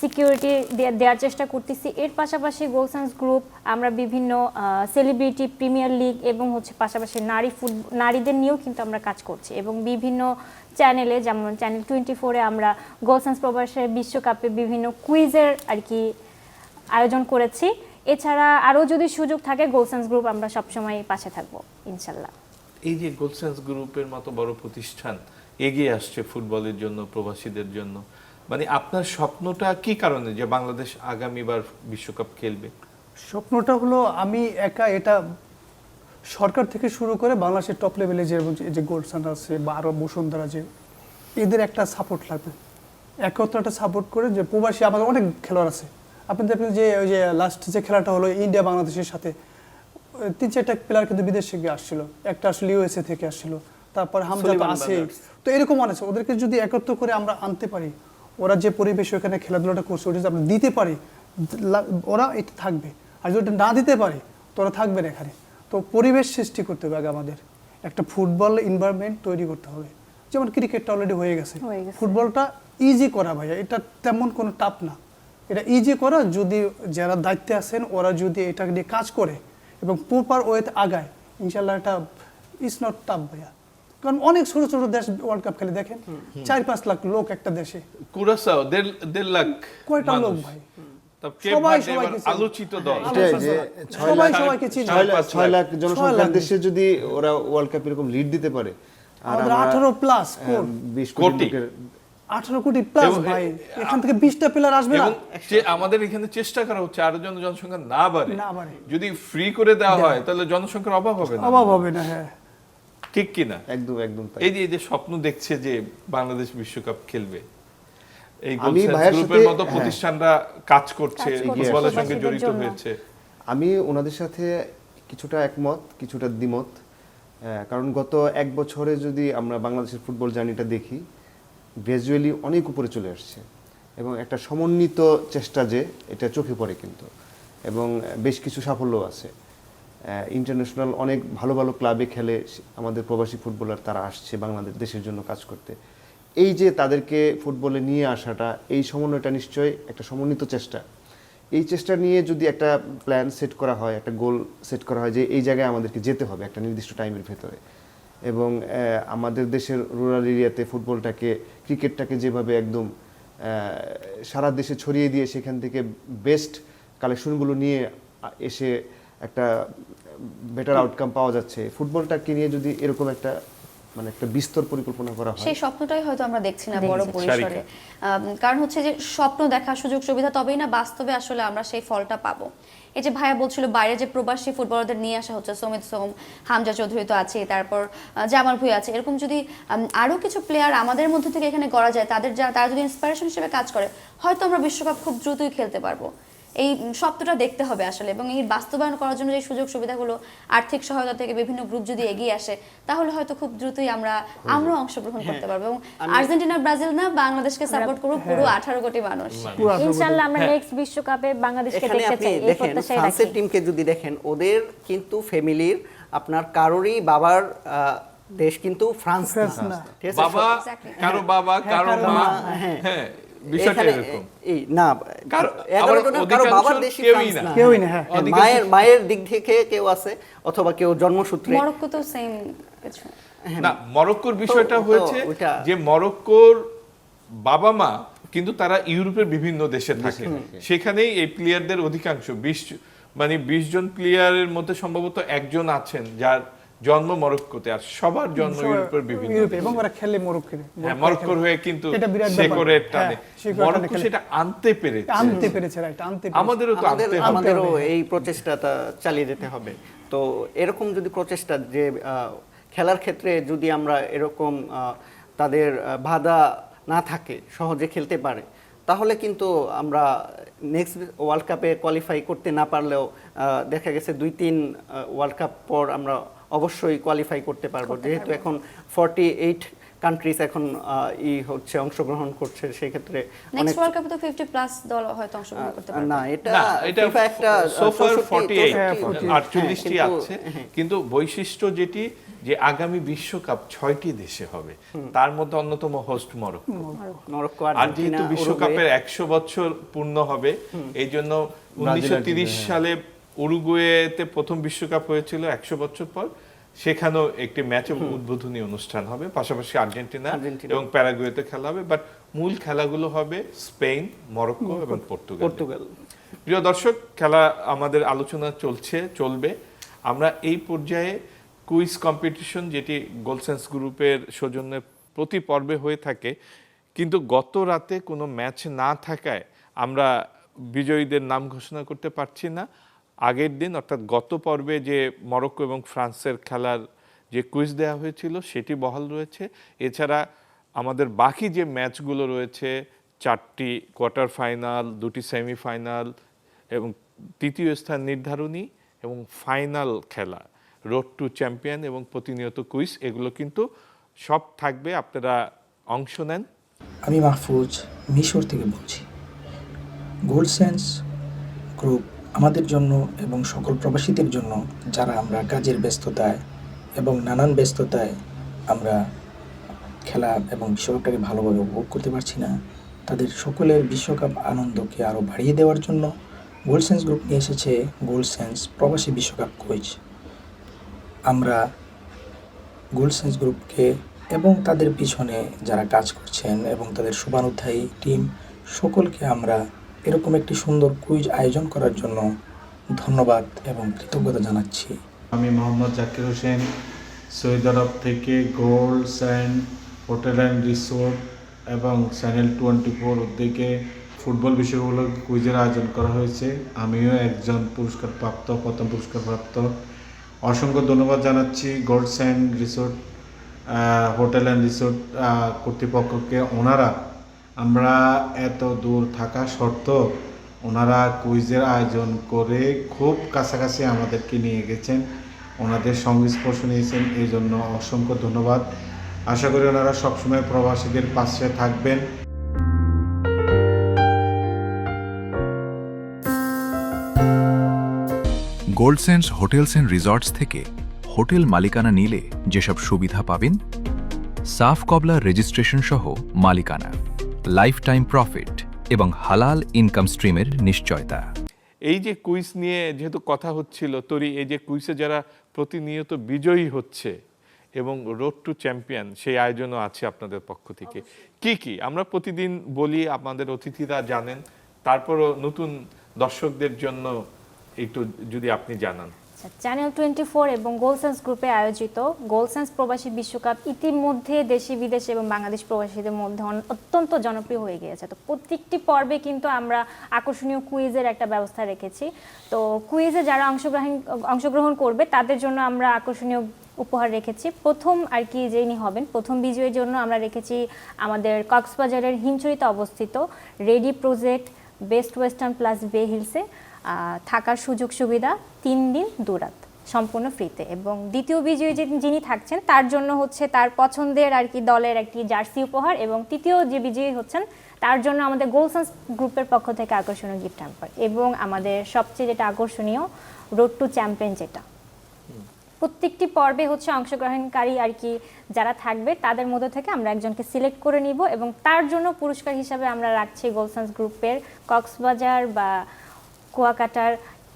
সিকিউরিটি দেওয়ার চেষ্টা করতেছি। এর পাশাপাশি গোলসেন্স গ্রুপ আমরা বিভিন্ন সেলিব্রিটি, প্রিমিয়ার লিগ এবং পাশাপাশি নারীদের নিয়েও কিন্তু আমরা কাজ করছি এবং বিভিন্ন চ্যানেলে, যেমন চ্যানেল 24-এ আমরা গোলসেন্স প্রবাসের বিশ্বকাপে বিভিন্ন কুইজের আর কি আয়োজন করেছি। এছাড়া আরও যদি সুযোগ থাকে, গোলসেন্স গ্রুপ আমরা সবসময় পাশে থাকবো ইনশাল্লাহ। এই যে গোলসেন্স গ্রুপের মতো বড় প্রতিষ্ঠান এগিয়ে আসছে ফুটবলের জন্য, প্রবাসীদের জন্য, মানে আপনার স্বপ্নটা কি কারণে যে বাংলাদেশ আগামীবার বিশ্বকাপ খেলবে? স্বপ্নটা হলো, আমি একা এটা সরকার থেকে শুরু করে বাংলাদেশের টপ লেভেলে যে গোলসেন্স আছে বা আরো বসুন্ধরা, যে এদের একটা সাপোর্ট লাগবে, একত্রটা সাপোর্ট করে, যে প্রবাসী আমাদের অনেক খেলোয়াড় আছে, আপনি দেখবেন যে ওই যে লাস্ট যে খেলাটা হলো ইন্ডিয়া বাংলাদেশের সাথে, 3-4টা প্লেয়ার কিন্তু বিদেশ থেকে আসছিল, একটা আসলে ইউএসএ থেকে আসছিল, তারপর হামজা তো সুলিমান আছে। ব্রাদার্স। তো এরকম অনেক আছে, ওদেরকে যদি একত্র করে আমরা আনতে পারি, ওরা যে পরিবেশ ওখানে খেলাধুলাটা করছে ওটা যদি আমরা দিতে পারি, ওরা এটা থাকবে। আর যদি ওটা না দিতে পারি তো ওরা থাকবে না এখানে। তো পরিবেশ সৃষ্টি করতে হবে আগে আমাদের, একটা ফুটবল এনভায়রনমেন্ট তৈরি করতে হবে। যেমন ক্রিকেটটা অলরেডি হয়ে গেছে, হয়ে গেছে। ফুটবলটা ইজি করা ভাইয়া, এটা তেমন কোনো টাফ না। এটা ইজি করা, যদি যারা দায়িত্বে আছেন ওরা যদি এটা নিয়ে কাজ করে এবং প্রপার ওয়েতে আগায়, ইনশাল্লাহ এটা ইজ নট টাফ ভাইয়া। কারণ অনেক ছোট ছোট দেশ ওয়ার্ল্ড কাপ খেলে দেখেন, 4-5 লাখ লোক একটা দেশে, কুরাসাও 1.5 লাখ কয়টা লোক মানুষ। ভাই? তা কেপ সবাই ভার্দে সবাইকে এবার চেনে। আলোচিত দল। এটাই যে সবাই সবাইকে চিনে। 6 লাখ জনসংখ্যার 6 লাখ। দেশে যদি ওরা ওয়ার্ল্ড কাপ এরকম লিড দিতে পারে, আর আমাদের আমরা 18 প্লাস 20 কোটি। কোটি লোকের 18 কোটি প্লাস এবং ভাই, এখান থেকে 20টা প্লেয়ার আসবে না? এবং যে আমাদের এখানে চেষ্টা করা হচ্ছে আরো যেন জনসংখ্যা না বাড়ে। না বাড়ে। যদি ফ্রি করে দেওয়া হয় তাহলে জনসংখ্যার অভাব হবে না। অভাব হবে না, হ্যাঁ। ঠিক কি না? একদম একদম তাই। এই যে স্বপ্ন দেখছে যে বাংলাদেশ বিশ্বকাপ খেলবে, এই আমি গোলসেন্স ভাইয়ের গ্রুপের সাথে- মতো হ্যাঁ। প্রতিষ্ঠানরা কাজ করছে, কাজ করছে, ফুটবলের সঙ্গে প্রবাসীদের জড়িত জন্য। হয়েছে। আমি ওনাদের সাথে কিছুটা একমত, কিছুটা দ্বিমত। কারণ গত 1 বছরে যদি আমরা বাংলাদেশের ফুটবল জার্নিটা দেখি, গ্র্যাজুয়ালি অনেক উপরে চলে আসছে এবং একটা সমন্বিত চেষ্টা যে এটা চোখে পড়ে কিন্তু, এবং বেশ কিছু সাফল্য আছে। ইন্টারন্যাশনাল অনেক ভালো ভালো ক্লাবে খেলে আমাদের প্রবাসী ফুটবলার তারা আসছে বাংলাদেশ দেশের জন্য কাজ করতে। এই যে তাদেরকে ফুটবলে নিয়ে আসাটা, এই সমন্বয়টা নিশ্চয়ই একটা সমন্বিত চেষ্টা। এই চেষ্টা নিয়ে যদি একটা প্ল্যান সেট করা হয়, একটা গোল সেট করা হয় যে এই জায়গায় আমাদেরকে যেতে হবে একটা নির্দিষ্ট টাইমের ভেতরে, এবং আমাদের দেশের রুরাল এরিয়াতে ফুটবলটাকে, ক্রিকেটটাকে যেভাবে একদম সারা দেশে ছড়িয়ে দিয়ে সেখান থেকে বেস্ট কালেকশনগুলো নিয়ে এসে একটা বেটার আউটকাম পাওয়া যাচ্ছে, ফুটবলটাকে নিয়ে যদি এরকম একটা মানে একটা বিস্তর পরিকল্পনা করা হয়, সেই স্বপ্নটাই হয়তো আমরা দেখছি না বড় দেখছি। পরিসরে। কারণ হচ্ছে যে স্বপ্ন দেখা, সুযোগ সুবিধা, তবেই না বাস্তবে আসলে আমরা সেই ফলটা পাবো। এই যে ভাইয়া বলছিল বাইরে যে প্রবাসী ফুটবলারদের নিয়ে আসা হচ্ছে, সমিত সোম, হামজা চৌধুরী তো আছে, তারপর জামাল ভুঁইয়া আছে, এরকম যদি আরো কিছু প্লেয়ার আমাদের মধ্যে থেকে এখানে করা যায়, তারা যদি ইন্সপিরেশন হিসেবে কাজ করে, হয়তো আমরা বিশ্বকাপ খুব দ্রুতই খেলতে পারবো। এই স্বপ্নটা দেখতে হবে আসলে, এবং এই বাস্তবায়ন করার জন্য যে সুযোগ সুবিধাগুলো, আর্থিক সহায়তা থেকে বিভিন্ন গ্রুপ যদি এগিয়ে আসে, তাহলে হয়তো খুব দ্রুতই আমরা অংশগ্রহণ করতে পারবো। এবং আর্জেন্টিনা, ব্রাজিল না, বাংলাদেশকে সাপোর্ট করবো পুরো 18 কোটি মানুষ। ইনশাআল্লাহ আমরা নেক্সট বিশ্বকাপে বাংলাদেশকে এখানে দেখতে আপনি চাই, এই দেখেন প্রত্যাশাই ফ্রান্সের রাখি। টিমকে যদি দেখেন, ওদের কিন্তু ফ্যামিলির আপনার কারোরই বাবার দেশ কিন্তু ফ্রান্স না। ঠিক আছে? বাবা Exactly. কারো বাবা কারো কারো মা, মা, হ্যাঁ। হ্যাঁ বিষয়টা এখানে এরকম। এই না কারো- 11 আবার জনের কারো অধিকাংশ বাবার দেশই কেউই ফ্রান্স না। না। কেউই না, হ্যাঁ। হ্যাঁ, অধিকাংশ- মায়ের দিক থেকে কেউ আছে, অথবা কেউ জন্মসূত্রে। মরক্কো তো সেম কিছু। না, মরক্কোর বিষয়টা তো হয়েছে ওইটা- যে মরক্কোর বাবা মা কিন্তু তারা ইউরোপের বিভিন্ন দেশে থাকে, সেখানেই এই প্লেয়ারদের অধিকাংশ 20 জন প্লেয়ারের মধ্যে সম্ভবত একজন আছেন যার জন্ম মরক্কোতে, আর সবার জন্ম ইউরোপের বিভিন্ন ইউরোপে, দেশে। এবং ওরা খেলে মরক্কোর। হ্যাঁ, মরক্কোর হয়ে কিন্তু এটা বিরাট ব্যাপার। শেকড়ের টানে হ্যাঁ, শেকড়ের টানে মরক্কো খেলে। সেটা আনতে পেরেছে। আনতে পেরেছে, রাইট, আনতে পেরেছে। আমাদেরও তো আনতে হবে। আমাদেরও এই প্রচেষ্টাটা চালিয়ে যেতে হবে। তো এরকম যদি প্রচেষ্টা, যে খেলার ক্ষেত্রে যদি আমরা এরকম তাদের বাধা না থাকে, সহজে খেলতে পারে, তাহলে কিন্তু আমরা নেক্সট ওয়ার্ল্ড কাপে কোয়ালিফাই করতে না পারলেও দেখা গেছে 2-3 ওয়ার্ল্ড কাপ পর আমরা অবশ্যই কোয়ালিফাই করতে পারবো, যেহেতু এখন 48 কান্ট্রিজ এখন অংশগ্রহণ করছে, সেই ক্ষেত্রে নেক্সট ওয়ার্ল্ড কাপে তো 50+ দল হয়তো অংশগ্রহণ করতে পারবে। না, এটা না, এটা FIFA একটা so far 64 48টি কিন্তু- আছে, কিন্তু বৈশিষ্ট্য যেটি যে আগামী বিশ্বকাপ 6টি দেশে হবে, তার মধ্যে অন্যতম হোস্ট মরক্কো। মরক্কো, আর আর্জেন্টিনা, যেহেতু বিশ্বকাপের উরুগুয়ে। 100 বছর পূর্ণ হবে, এই জন্য 1930 সালে উরুগুয়েতে প্রথম বিশ্বকাপ হয়েছিল 100 বছর পর, সেখানেও একটি ম্যাচে উদ্বোধনী অনুষ্ঠান হবে, পাশাপাশি আর্জেন্টিনা এবং প্যারাগুয়েতে খেলা হবে, বাট মূল খেলাগুলো হবে স্পেন, মরক্কো এবং পর্তুগাল। প্রিয় দর্শক, খেলা আমাদের আলোচনা চলবে। আমরা এই পর্যায়ে কুইজ কম্পিটিশন, যেটি গোলসেন্স গ্রুপের সৌজন্যে প্রতি পর্বে হয়ে থাকে, কিন্তু গত রাতে কোনো ম্যাচ না থাকায় আমরা বিজয়ীদের নাম ঘোষণা করতে পারছি না। আগের দিন অর্থাৎ গত পর্বে যে মরক্কো এবং ফ্রান্সের খেলার যে কুইজ দেওয়া হয়েছিল সেটি বহাল রয়েছে। এছাড়া আমাদের বাকি যে ম্যাচগুলো রয়েছে, 4টি কোয়ার্টার ফাইনাল, 2টি সেমিফাইনাল এবং তৃতীয় স্থান নির্ধারণী এবং ফাইনাল খেলা, রোড টু চ্যাম্পিয়ন এবং প্রতিনিয়ত কুইজ, এগুলো কিন্তু সব থাকবে, আপনারা অংশ নেন। আমি মাহফুজ মিশর থেকে বলছি। গোল্ড সেন্স গ্রুপ আমাদের জন্য এবং সকল প্রবাসীদের জন্য, যারা আমরা কাজের ব্যস্ততায় এবং নানান ব্যস্ততায় আমরা খেলা এবং বিশ্বকাপটাকে ভালোভাবে উপভোগ করতে পারছি না, তাদের সকলের বিশ্বকাপ আনন্দকে আরও বাড়িয়ে দেওয়ার জন্য গোল্ড সেন্স গ্রুপ নিয়ে এসেছে গোল্ড সেন্স প্রবাসী বিশ্বকাপ কুইজ। আমরা গোল্ড সেন্স গ্রুপকে এবং তাদের পিছনে যারা কাজ করছেন এবং তাদের শুভানুধ্যায়ী টিম সকলকে আমরা এরকম একটি সুন্দর কুইজ আয়োজন করার জন্য ধন্যবাদ এবং কৃতজ্ঞতা জানাচ্ছি। আমি মোহাম্মদ জাকির হোসেন, সৌদি আরব থেকে gold sand hotel and resort এবং চ্যানেল 24 উদ্যোগে ফুটবল বিষয়গুলো কুইজের আয়োজন করা হয়েছে। আমিও একজন প্রথম পুরস্কারপ্রাপ্ত। অসংখ্য ধন্যবাদ জানাচ্ছি gold sand resort hotel and resort কর্তৃপক্ষকে। ওনারা আমরা এত দূর থাকা সত্ত্বেও ওনারা কুইজের আয়োজন করে খুব কাছাকাছি আমাদেরকে নিয়ে গেছেন, ওনাদের সংস্পর্শ নিয়েছেন, এই জন্য অসংখ্য ধন্যবাদ। আশা করি ওনারা সবসময় প্রবাসীদের পাশে থাকবেন। Gold sense hotels and resorts থেকে হোটেল মালিকানা নিলে যেসব সুবিধা পাবেন: সাফ কবলা রেজিস্ট্রেশন সহ মালিকানা, লাইফ টাইম প্রফিট এবং হালাল ইনকাম স্ট্রিমের নিশ্চয়তা। এই যে কুইজ নিয়ে যেহেতু কথা হচ্ছিল, তরি, এই যে কুইজে যারা প্রতিনিয়ত বিজয়ী হচ্ছে এবং রোড টু চ্যাম্পিয়ন, সেই আয়োজনও আছে আপনাদের পক্ষ থেকে। কি কি আমরা প্রতিদিন বলি, আপনাদের অতিথিরা জানেন, তারপরও নতুন দর্শকদের জন্য একটু যদি আপনি জানান। চ্যানেল 24 এবং গোল্ড সেন্স গ্রুপে আয়োজিত গোল্ড সেন্স প্রবাসী বিশ্বকাপ ইতিমধ্যে দেশি বিদেশে এবং বাংলাদেশ প্রবাসীদের মধ্যে অত্যন্ত জনপ্রিয় হয়ে গিয়েছে। তো প্রত্যেকটি পর্বে কিন্তু আমরা আকর্ষণীয় কুইজের একটা ব্যবস্থা রেখেছি। তো কুইজে যারা অংশগ্রহণ করবে তাদের জন্য আমরা আকর্ষণীয় উপহার রেখেছি। প্রথম আর কি যিনি হবেন প্রথম বিজয়ীর জন্য আমরা রেখেছি আমাদের কক্সবাজারের হিমছড়িতে অবস্থিত ready project best western plus বে হিলসে থাকার সুযোগ সুবিধা 3 দিন 2 রাত সম্পূর্ণ ফ্রিতে। এবং দ্বিতীয় বিজয়ী যিনি থাকছেন তার জন্য হচ্ছে তার পছন্দের আর কি দলের একটি জার্সি উপহার, এবং তৃতীয় যে বিজয়ী হচ্ছেন তার জন্য আমাদের গোল্ড সেন্স গ্রুপের পক্ষ থেকে আকর্ষণীয় গিফট হ্যাম্পার, এবং আমাদের সবচেয়ে যেটা আকর্ষণীয় রোড টু চ্যাম্পিয়ন, যেটা প্রত্যেকটি পর্বে হচ্ছে অংশগ্রহণকারী আর কি যারা থাকবে তাদের মধ্যে থেকে আমরা একজনকে সিলেক্ট করে নিব, এবং তার জন্য পুরস্কার হিসাবে আমরা রাখছি গোল্ড সেন্স গ্রুপের কক্সবাজার বা কুয়াকাটার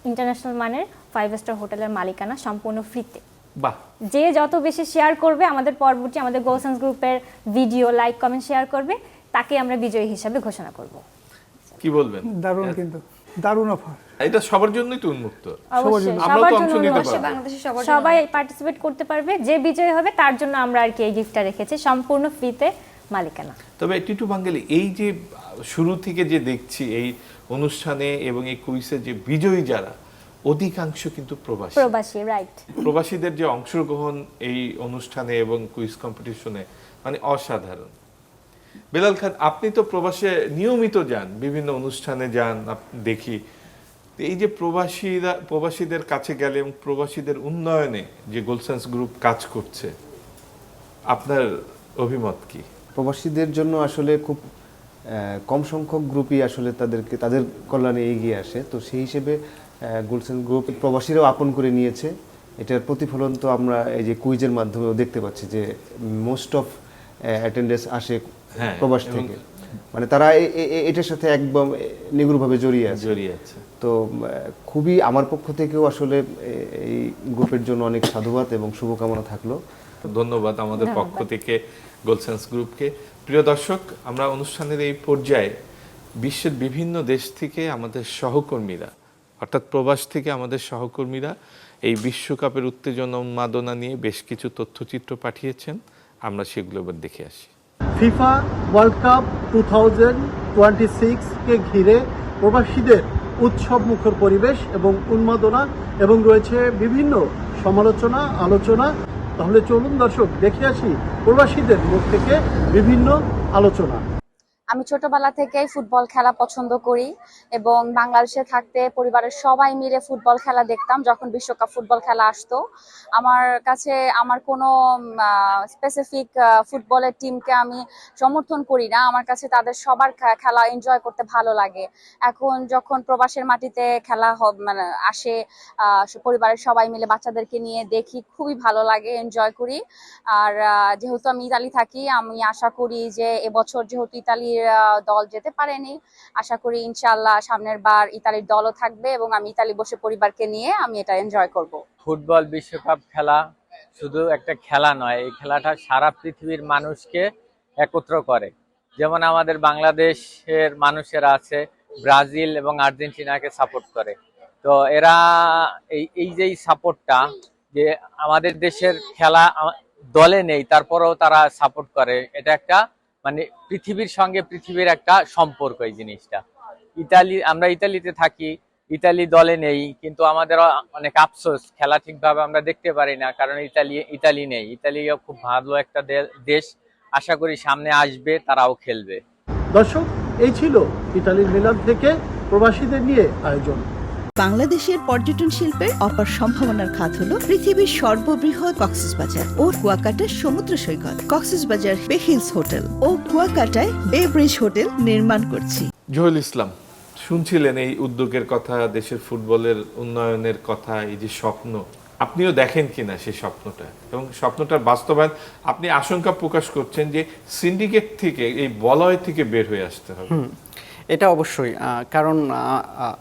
ইন্টারন্যাশনাল মানের 5 স্টার হোটেলের মালিকানা সম্পূর্ণ ফ্রিতে। বাহ! যে যত বেশি শেয়ার করবে আমাদের পর্বটি, আমাদের গোল্ড সেন্স গ্রুপের ভিডিও লাইক কমেন্ট শেয়ার করবে, তাকে আমরা বিজয়ী হিসাবে ঘোষণা করব। কি বলবেন? দারুণ, কিন্তু দারুণ অফার। এটা সবার জন্যই তো উন্মুক্ত, অবশ্যই আমরা সবার তো অংশ জন্য নিতে অবশ্যই পারবো। বাংলাদেশের সবার জন্য সবাই পার্টিসিপেট করতে পারবে। যে বিজয়ী হবে তার জন্য আমরা আর কি এই গিফটটা রেখেছি, সম্পূর্ণ ফ্রিতে মালিকানা। তবে টিটু বাঙালি, এই যে শুরু থেকে যে দেখছি এই অনুষ্ঠানে এবং এই কুইজে যে বিজয়ী যারা, অধিকাংশ কিন্তু প্রবাসী, রাইট। প্রবাসীদের যে অংশগ্রহণ এই অনুষ্ঠানে এবং কুইজ কম্পিটিশনে মানে অসাধারণ। বেলাল খান, আপনি তো নিয়মিত যান, বিভিন্ন অনুষ্ঠানে যান, দেখি এই যে প্রবাসীদের কাছে গেলে এবং প্রবাসীদের উন্নয়নে যে গোল্ড সেন্স গ্রুপ কাজ করছে, আপনার অভিমত কি? প্রবাসীদের জন্য আসলে খুব কম সংখ্যক গ্রুপই আসলে তাদের কল্যাণে এগিয়ে আসে। তো সেই হিসেবে গোল্ড সেন্স গ্রুপ প্রবাসীরাও আপন করে নিয়েছে। এটার প্রতিফলন তো আমরা এই যে কুইজের মাধ্যমেও দেখতে পাচ্ছি যে মোস্ট অফ অ্যাটেন্ডেন্স আসে প্রবাস থেকে, মানে তারা এটার সাথে একদম নিগুড়ভাবে জড়িয়ে আছে। তো খুবই আমার পক্ষ থেকেও আসলে এই গ্রুপের জন্য অনেক সাধুবাদ এবং শুভকামনা থাকলো। ধন্যবাদ আমাদের পক্ষ থেকে গোল্ড সেন্স গ্রুপকে। প্রিয় দর্শক, আমরা অনুষ্ঠানের এই পর্যায়ে বিশ্বের বিভিন্ন দেশ থেকে আমাদের সহকর্মীরা, অর্থাৎ প্রবাস থেকে আমাদের সহকর্মীরা এই বিশ্বকাপের উত্তেজনা উন্মাদনা নিয়ে বেশ কিছু তথ্যচিত্র পাঠিয়েছেন। আমরা সেগুলো এবার দেখে আসি। ফিফা ওয়ার্ল্ড কাপ 2026 কে ঘিরে প্রবাসীদের উৎসব মুখর পরিবেশ এবং উন্মাদনা, এবং রয়েছে বিভিন্ন সমালোচনা, আলোচনা। তাহলে চলুন দর্শক দেখে আসি প্রবাসীদের মুখ থেকে বিভিন্ন আলোচনা। আমি ছোটবেলা থেকেই ফুটবল খেলা পছন্দ করি এবং বাংলাদেশে থাকতে পরিবারের সবাই মিলে ফুটবল খেলা দেখতাম যখন বিশ্বকাপ ফুটবল খেলা আসতো। আমার কাছে আমার কোনো স্পেসিফিক ফুটবলের টিমকে আমি সমর্থন করি না, আমার কাছে তাদের সবার খেলা এনজয় করতে ভালো লাগে। এখন যখন প্রবাসের মাটিতে খেলা মানে আসে, পরিবারের সবাই মিলে বাচ্চাদেরকে নিয়ে দেখি, খুবই ভালো লাগে, এনজয় করি। আর যেহেতু আমি ইতালি থাকি, আমি আশা করি যে এবছর যেহেতু ইতালির দল যেতে পারেনি, আশা করি ইনশাআল্লাহ সামনের বার ইতালির দলও থাকবে এবং আমি ইতালি বসে পরিবারকে নিয়ে আমি এটা এনজয় করব। ফুটবল বিশ্বকাপ খেলা শুধু একটা খেলা নয়, এই খেলাটা সারা পৃথিবীর মানুষকে একত্র করে। যেমন আমাদের বাংলাদেশের মানুষেরা আছে ব্রাজিল এবং আর্জেন্টিনাকে সাপোর্ট করে, তো এরা এই যে সাপোর্টটা, যে আমাদের দেশের খেলা দলে নেই তারপরেও তারা সাপোর্ট করে, এটা একটা মানে পৃথিবীর সঙ্গে পৃথিবীর একটা সম্পর্ক। এই জিনিসটা আমরা ইতালিতে থাকি, ইতালি দলে নেই, কিন্তু আমাদের অনেক আফসোস খেলা ঠিকভাবে আমরা দেখতে পারি না, কারণ ইতালি নেই। ইতালিও খুব ভালো একটা দেশ, আশা করি সামনে আসবে, তারাও খেলবে। দর্শক, এই ছিল ইতালির মিলান থেকে প্রবাসীদের নিয়ে আয়োজন। বাংলাদেশের পর্যটন শিল্পের অপার সম্ভাবনার খাত হলো পৃথিবীর সর্ববৃহৎ কক্সবাজার ও কুয়াকাটার সমুদ্র সৈকত। কক্সবাজার বে হিলস হোটেল ও কুয়াকাটায় বে ব্রিজ হোটেল নির্মাণ করছি। জহুল ইসলাম, শুনছিলেন এই উদ্যোগের কথা, দেশের ফুটবলের উন্নয়নের কথা, এই যে স্বপ্ন, আপনিও দেখেন কিনা সেই স্বপ্নটা এবং স্বপ্নটার বাস্তবায়ন? আপনি আশঙ্কা প্রকাশ করছেন যে সিন্ডিকেট থেকে, এই বলয় থেকে বের হয়ে আসতে হবে। এটা অবশ্যই, কারণ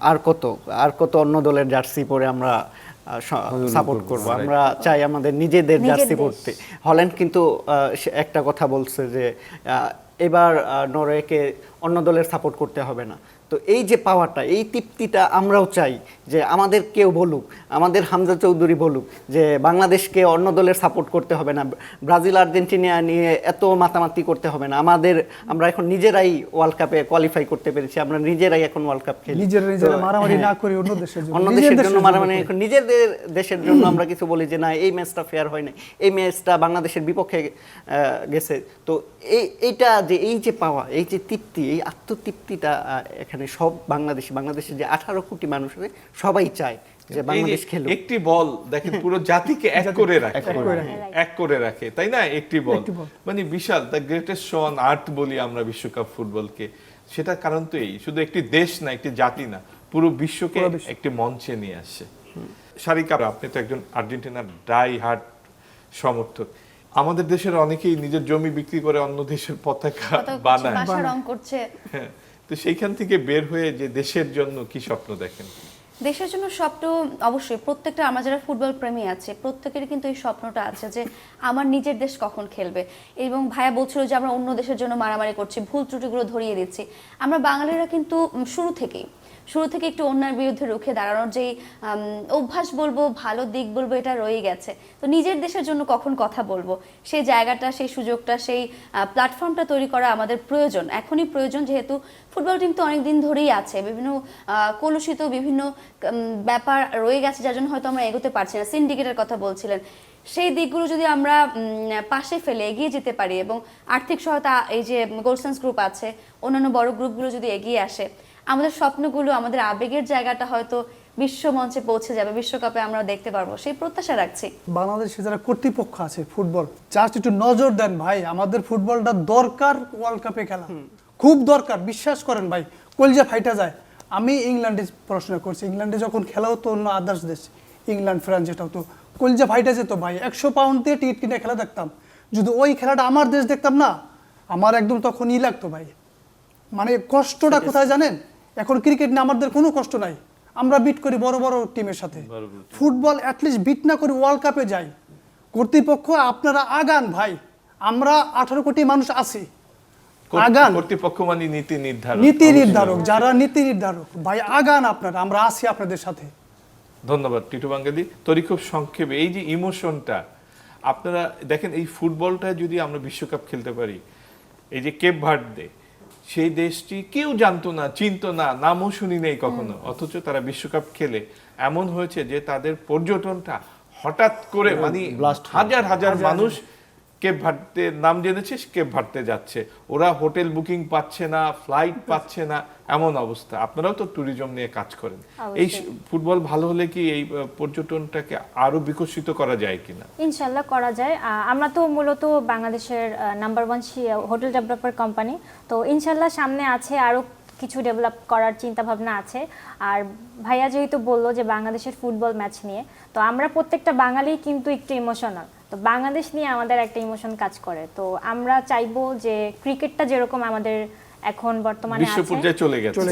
আর কত অন্য দলের জার্সি পরে আমরা সাপোর্ট করব। আমরা চাই আমাদের নিজেদের জার্সি পরতে। হল্যান্ড কিন্তু একটা কথা বলছে যে এবার নরওয়েকে অন্য দলের সাপোর্ট করতে হবে না। তো এই যে পাওয়ারটা, এই তৃপ্তিটা আমরাও চাই যে আমাদের কেউ বলুক, আমাদের হামজা চৌধুরী বলুক যে বাংলাদেশকে অন্য দলের সাপোর্ট করতে হবে না, ব্রাজিল আর্জেন্টিনা নিয়ে এত মাতামাতি করতে হবে না। আমরা এখন নিজেরাই ওয়ার্ল্ড কাপে কোয়ালিফাই করতে পেরেছি, আমরা নিজেরাই এখন ওয়ার্ল্ড কাপ খেলি। নিজেরা মারামারি না করি অন্য দেশের জন্য মারামারি, এখন নিজেদের দেশের জন্য আমরা কিছু বলি যে না এই ম্যাচটা ফেয়ার হয় না, এই ম্যাচটা বাংলাদেশের বিপক্ষে গেছে। তো এইটা যে এই যে পাওয়া, এই যে তৃপ্তি, এই আত্মতৃপ্তিটা এখানে সব বাংলাদেশের যে 18 কোটি মানুষ আছে সবাই চায় যে বাংলাদেশ খেলুক। একটি বল দেখেন পুরো জাতিকে এক করে রাখে, তাই না? একটি বল মানে বিশাল, the greatest show on earth বলি আমরা বিশ্বকাপ ফুটবলকে। সেটা কারণ তো এই, শুধু একটি দেশ না, একটি জাতি না, পুরো বিশ্বকে একটি মঞ্চে নিয়ে আসে। সারিকা, আপনি তো একজন আর্জেন্টিনার ডাই হার্ট সমর্থক। আমাদের দেশের অনেকেই নিজের জমি বিক্রি করে অন্য দেশের পতাকা বানায়, হ্যাঁ, তো সেইখান থেকে বের হয়ে যে দেশের জন্য কি স্বপ্ন দেখেন? দেশের জন্য স্বপ্ন অবশ্যই প্রত্যেকটা, আমরা যারা ফুটবল প্রেমী আছে প্রত্যেকেরই কিন্তু এই স্বপ্নটা আছে যে আমার নিজের দেশ কখন খেলবে। এবং ভাইয়া বলছিল যে আমরা অন্য দেশের জন্য মারামারি করছি, ভুল ত্রুটিগুলো ধরিয়ে দিচ্ছি। আমরা বাঙালিরা কিন্তু শুরু থেকে একটু অন্যায়ের বিরুদ্ধে রুখে দাঁড়ানোর যেই অভ্যাস বলবো, ভালো দিক বলবো, এটা রয়ে গেছে। তো নিজের দেশের জন্য কখন কথা বলবো, সেই জায়গাটা, সেই সুযোগটা, সেই প্ল্যাটফর্মটা তৈরি করা আমাদের প্রয়োজন, এখনই প্রয়োজন। যেহেতু ফুটবল টিম তো অনেক দিন ধরেই আছে, বিভিন্ন কলুষিত বিভিন্ন ব্যাপার রয়ে গেছে, যার জন্য হয়তো আমরা এগোতে পারছি না। সিন্ডিকেটের কথা বলছিলেন, সেই দিকগুলো যদি আমরা পাশে ফেলে এগিয়ে যেতে পারি এবং আর্থিক সহায়তা, এই যে গোলসেন্স গ্রুপ আছে, অন্যান্য বড় গ্রুপগুলো যদি এগিয়ে আসে, আমাদের স্বপ্নগুলো, আমাদের আবেগের জায়গাটা হয়তো বিশ্ব মঞ্চে পৌঁছে যাবে, বিশ্বকাপে আমরা দেখতে পারবো, সেই প্রত্যাশা রাখছি। বাংলাদেশে যারা কর্তৃপক্ষ আছে ফুটবল, জাস্ট একটু নজর দেন ভাই, আমাদের ফুটবলটা দরকার, ওয়ার্ল্ড কাপে খেলা খুব দরকার, বিশ্বাস করেন ভাই, কলজা ফাইটা যায়। আমি ইংল্যান্ডে পড়াশোনা করছি, ইংল্যান্ডে যখন খেলা হতো অন্য আদার্স দেশ, ইংল্যান্ড ফ্রান্স, যেটা হতো কলজা ফাইটা যেত ভাই। 100 পাউন্ড দিয়ে টিকিট কিনে খেলা দেখতাম। যদি ওই খেলাটা আমার দেশ দেখতাম না, আমার একদম তখন লাগতো ভাই। মানে কষ্টটা কোথায় জানেন? এখন ক্রিকেট নিয়ে আমাদের কোনো কষ্ট নাই, আমরা বিট করি বড় বড় টিমের সাথে। ফুটবল অ্যাটলিস্ট বিট না করি ওয়ার্ল্ড কাপে যাই। কর্তৃপক্ষ আপনারা আগান ভাই, আমরা 18 কোটি মানুষ আছি, আগান। কর্তৃপক্ষ মানে নীতি নির্ধারক, যারা নীতি নির্ধারক ভাই, আগান আপনারা, আমরা আছি আপনাদের সাথে। ধন্যবাদ টিটু বাঙ্গালি। তোরই খুব সংক্ষেপে এই যে ইমোশনটা আপনারা দেখেন, এই ফুটবলটা যদি আমরা বিশ্বকাপ খেলতে পারি, এই যে কেপ ভার্দে, সেই দেশটি কেউ জানতো না, চিনতো না, নামও শুনি নেই কখনো, অথচ তারা বিশ্বকাপ খেলে এমন হয়েছে যে তাদের পর্যটনটা হঠাৎ করে মানে হাজার হাজার মানুষ কেপ ভার্দে নাম জেনেছে, কেপ ভার্দে যাচ্ছে, ওরা হোটেল বুকিং পাচ্ছে না, ফ্লাইট পাচ্ছে না, এমন অবস্থা। আপনারাও তো ট্যুরিজম নিয়ে কাজ করেন, এই ফুটবল ভালো হলে কি এই পর্যটনটাকে আরো বিকশিত করা যায় কিনা? ইনশাল্লাহ করা যায়। আমরা তো মূলত বাংলাদেশের নাম্বার 1 হোটেল ডেভেলপার কোম্পানি, তো ইনশাল্লাহ সামনে আছে আরো কিছু ডেভেলপ করার চিন্তা ভাবনা আছে। আর ভাইয়া যেহেতু বললো যে বাংলাদেশের ফুটবল ম্যাচ নিয়ে, তো আমরা প্রত্যেকটা বাঙালি কিন্তু একটু ইমোশনাল, তো বাংলাদেশ নিয়ে আমাদের একটা ইমোশন কাজ করে। তো আমরা চাইবো যে ক্রিকেটটা যেরকম আমাদের এখন বর্তমানে বিশ্ব পর্যায়ে চলে গেছে,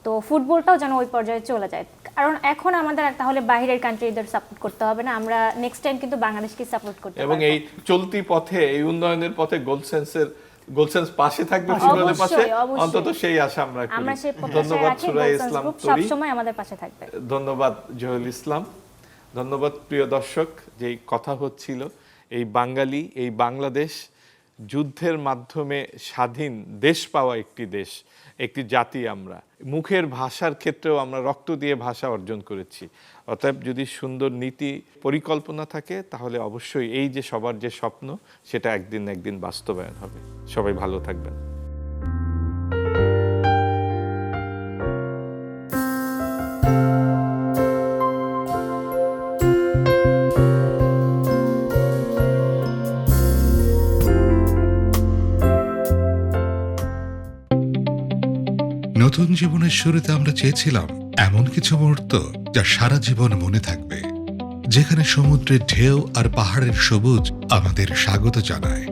তো ফুটবলটাও যেন ওই পর্যায়ে চলে যায়। কারণ এখন আমাদের তাহলে বাইরের কান্ট্রিদের সাপোর্ট করতে হবে না, আমরা নেক্সট টাইম কিন্তু বাংলাদেশকে সাপোর্ট করতে পারবো। এবং এই চলতি পথে, এই উন্নয়নের পথে গোলসেন্স পাশে থাকবে, ফুটবলের পাশে, অন্তত সেই আশা আমরা করি। ধন্যবাদ সুরাইয়া ইসলাম তরি, সবসময় আমাদের পাশে থাকবে। ধন্যবাদ জহুরুল ইসলাম, ধন্যবাদ প্রিয় দর্শক। যেই কথা হচ্ছিল, এই বাঙালি, এই বাংলাদেশ যুদ্ধের মাধ্যমে স্বাধীন দেশ পাওয়া একটি দেশ, একটি জাতি। আমরা মুখের ভাষার ক্ষেত্রেও আমরা রক্ত দিয়ে ভাষা অর্জন করেছি। অতএব যদি সুন্দর নীতি পরিকল্পনা থাকে, তাহলে অবশ্যই এই যে সবার যে স্বপ্ন, সেটা একদিন না একদিন বাস্তবায়ন হবে। সবাই ভালো থাকবেন। নতুন জীবনের শুরুতে আমরা চেয়েছিলাম এমন কিছু মুহূর্ত যা সারা জীবন মনে থাকবে, যেখানে সমুদ্রের ঢেউ আর পাহাড়ের সবুজ আমাদের স্বাগত জানায়।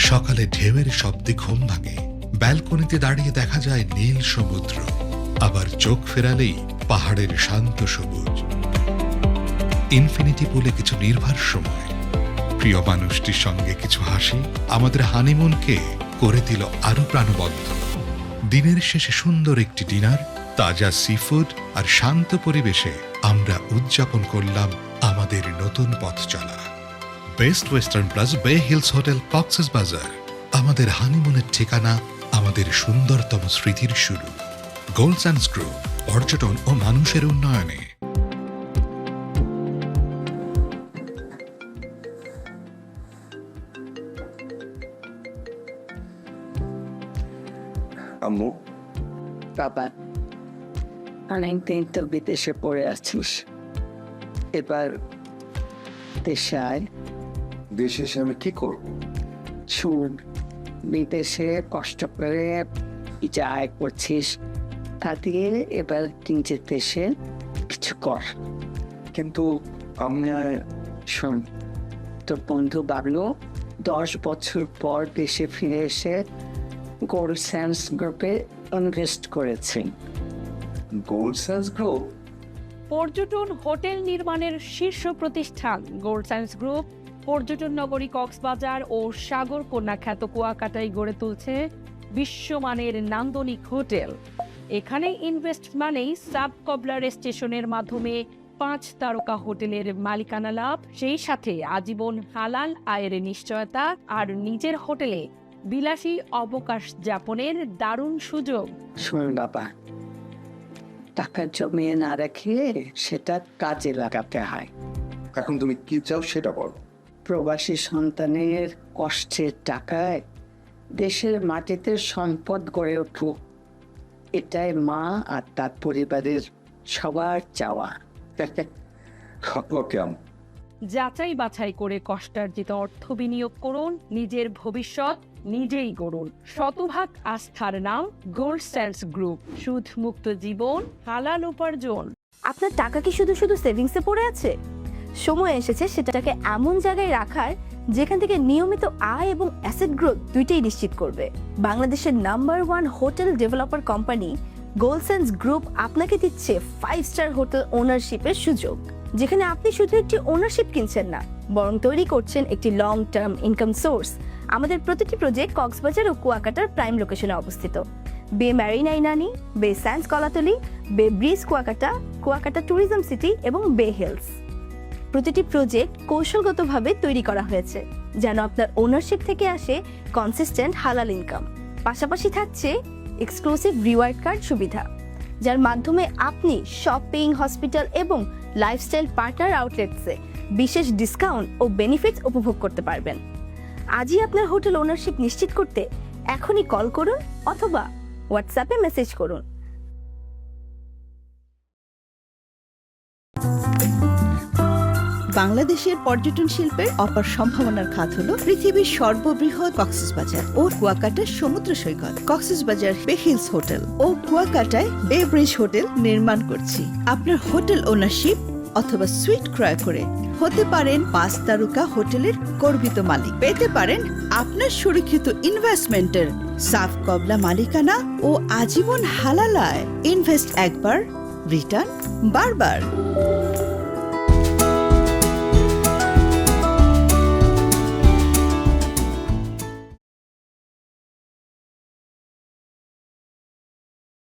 সকালে ঢেউয়ের শব্দে ঘুম ভাঙে, ব্যালকনিতে দাঁড়িয়ে দেখা যায় নীল সমুদ্র, আবার চোখ ফেরালেই পাহাড়ের শান্ত সবুজ। ইনফিনিটি পুলে কিছু নির্ভার সময়, প্রিয় মানুষটির সঙ্গে কিছু হাসি আমাদের হানিমুনকে করে দিল আরো প্রাণবন্ত। দিনের শেষে সুন্দর একটি ডিনার, তাজা সিফুড আর শান্ত পরিবেশে আমরা উদযাপন করলাম আমাদের নতুন পথ চলা। বেস্ট ওয়েস্টার্ন প্লাস বে হিলস হোটেল কক্সবাজার, আমাদের হানিমুনের ঠিকানা, আমাদের সুন্দরতম স্মৃতির শুরু। গোল্ডস্যান্ডস গ্রুপ, পর্যটন ও মানুষের উন্নয়নে। আম্মু, বাবা, অনেকদিন তো বিদেশে পড়ে আছিস, এবার দেশে আয়। দেশে এসে আমি কি করব? শুন, বিদেশে কষ্ট করে যা আয় করছিস তা দিয়ে এবার নিজের দেশে কিছু কর। কিন্তু আমি শোন, তোর বন্ধু বাবলু 10 বছর পর দেশে ফিরে এসে গোল্ডস্যান্ডস গ্রুপে ইনভেস্ট করেছে। গোল্ডস্যান্ডস গ্রুপ পর্যটন হোটেল নির্মাণের শীর্ষ প্রতিষ্ঠান গোল্ডস্যান্ডস গ্রুপ পর্যটন নগরী কক্সবাজার ও সাগরকন্যা খ্যাত কুয়াকাটায় গড়ে তুলছে বিশ্বমানের নান্দনিক হোটেল। এখানে ইনভেস্ট মানেই সাব কবলার স্টেশনের মাধ্যমে 5 তারকা হোটেলের মালিকানা লাভ, সেই সাথে আজীবন হালাল আয়ের নিশ্চয়তা আর নিজের হোটেলে বিলাসী অবকাশ যাপনের দারুণ সুযোগ। শোন বাবা, টাকা জমিয়ে না রেখে সেটা কাজে লাগাতে হয়। এখন তুমি কি চাও সেটা বল। প্রবাসী সন্তানের কষ্টের টাকায় দেশের মাটিতে সম্পদ গড়ে উঠুক, এটাই মা আর তার পরিবারের সবার চাওয়া। যাচাই বাছাই করে কষ্টার্জিত অর্থ বিনিয়োগ করুন, নিজের ভবিষ্যৎ নিজেই গড়ুন। শতভাগ আস্থার নাম গোল্ডস্যান্ডস গ্রুপ, সুদ মুক্ত জীবন, হালাল উপার্জন। আপনার টাকা কি শুধু শুধু সেভিংসে পড়ে আছে? সময় এসেছে সেটাকে এমন জায়গায় রাখার যেখান থেকে নিয়মিত আয় এবং অ্যাসেট গ্রোথ দুইটাই নিশ্চিত করবে। বাংলাদেশের number 1 hotel developer company Goldsands group আপনাকে দিচ্ছে 5 স্টার হোটেল ওনারশিপের সুযোগ, যেখানে আপনি শুধু একটি ওনারশিপ কিনছেন না, বরং তৈরি করছেন একটি লং টার্ম ইনকাম সোর্স। আমাদের প্রতিটি প্রজেক্ট কক্সবাজার ও কুয়াকাটার প্রাইম লোকেশনে অবস্থিত। বে ম্যারিনা ইনানি, বে স্যান্ডস কলাতলি, বে bridge Kuakata, Kuakata tourism city এবং বে হিলস। প্রতিটি প্রজেক্ট কৌশলগতভাবে তৈরি করা হয়েছে যেন আপনার ওনারশিপ থেকে আসে কনসিস্টেন্ট হালাল ইনকাম। পাশাপাশি থাকছে এক্সক্লুসিভ রিওয়ার্ড কার্ড সুবিধা। যার মাধ্যমে আপনি শপিং, হসপিটাল এবং লাইফস্টাইল পার্টনার আউটলেটসে বিশেষ ডিসকাউন্ট ও বেনিফিটস উপভোগ করতে পারবেন। আজই আপনার হোটেল ওনারশিপ নিশ্চিত করতে এখনই কল করুন অথবা হোয়াটসঅ্যাপে মেসেজ করুন। বাংলাদেশের পর্যটন শিল্পের অপার সম্ভাবনার খাত হলো পৃথিবীর সর্ববৃহৎ কক্সবাজার ও কুয়াকাটা সমুদ্র সৈকত। কক্সবাজার বে হিলস হোটেল ও কুয়াকাটায় বে ব্রিজ হোটেল নির্মাণ করছি। আপনার হোটেল ওনারশিপ অথবা সুইট ক্রয় করে হতে পারেন 5 তারকা হোটেলের গর্বিত মালিক। পেতে পারেন আপনার সুরক্ষিত ইনভেস্টমেন্টের সাফ কবলা মালিকানা ও আজীবন হালালায়। ইনভেস্ট একবার, রিটার্ন বারবার।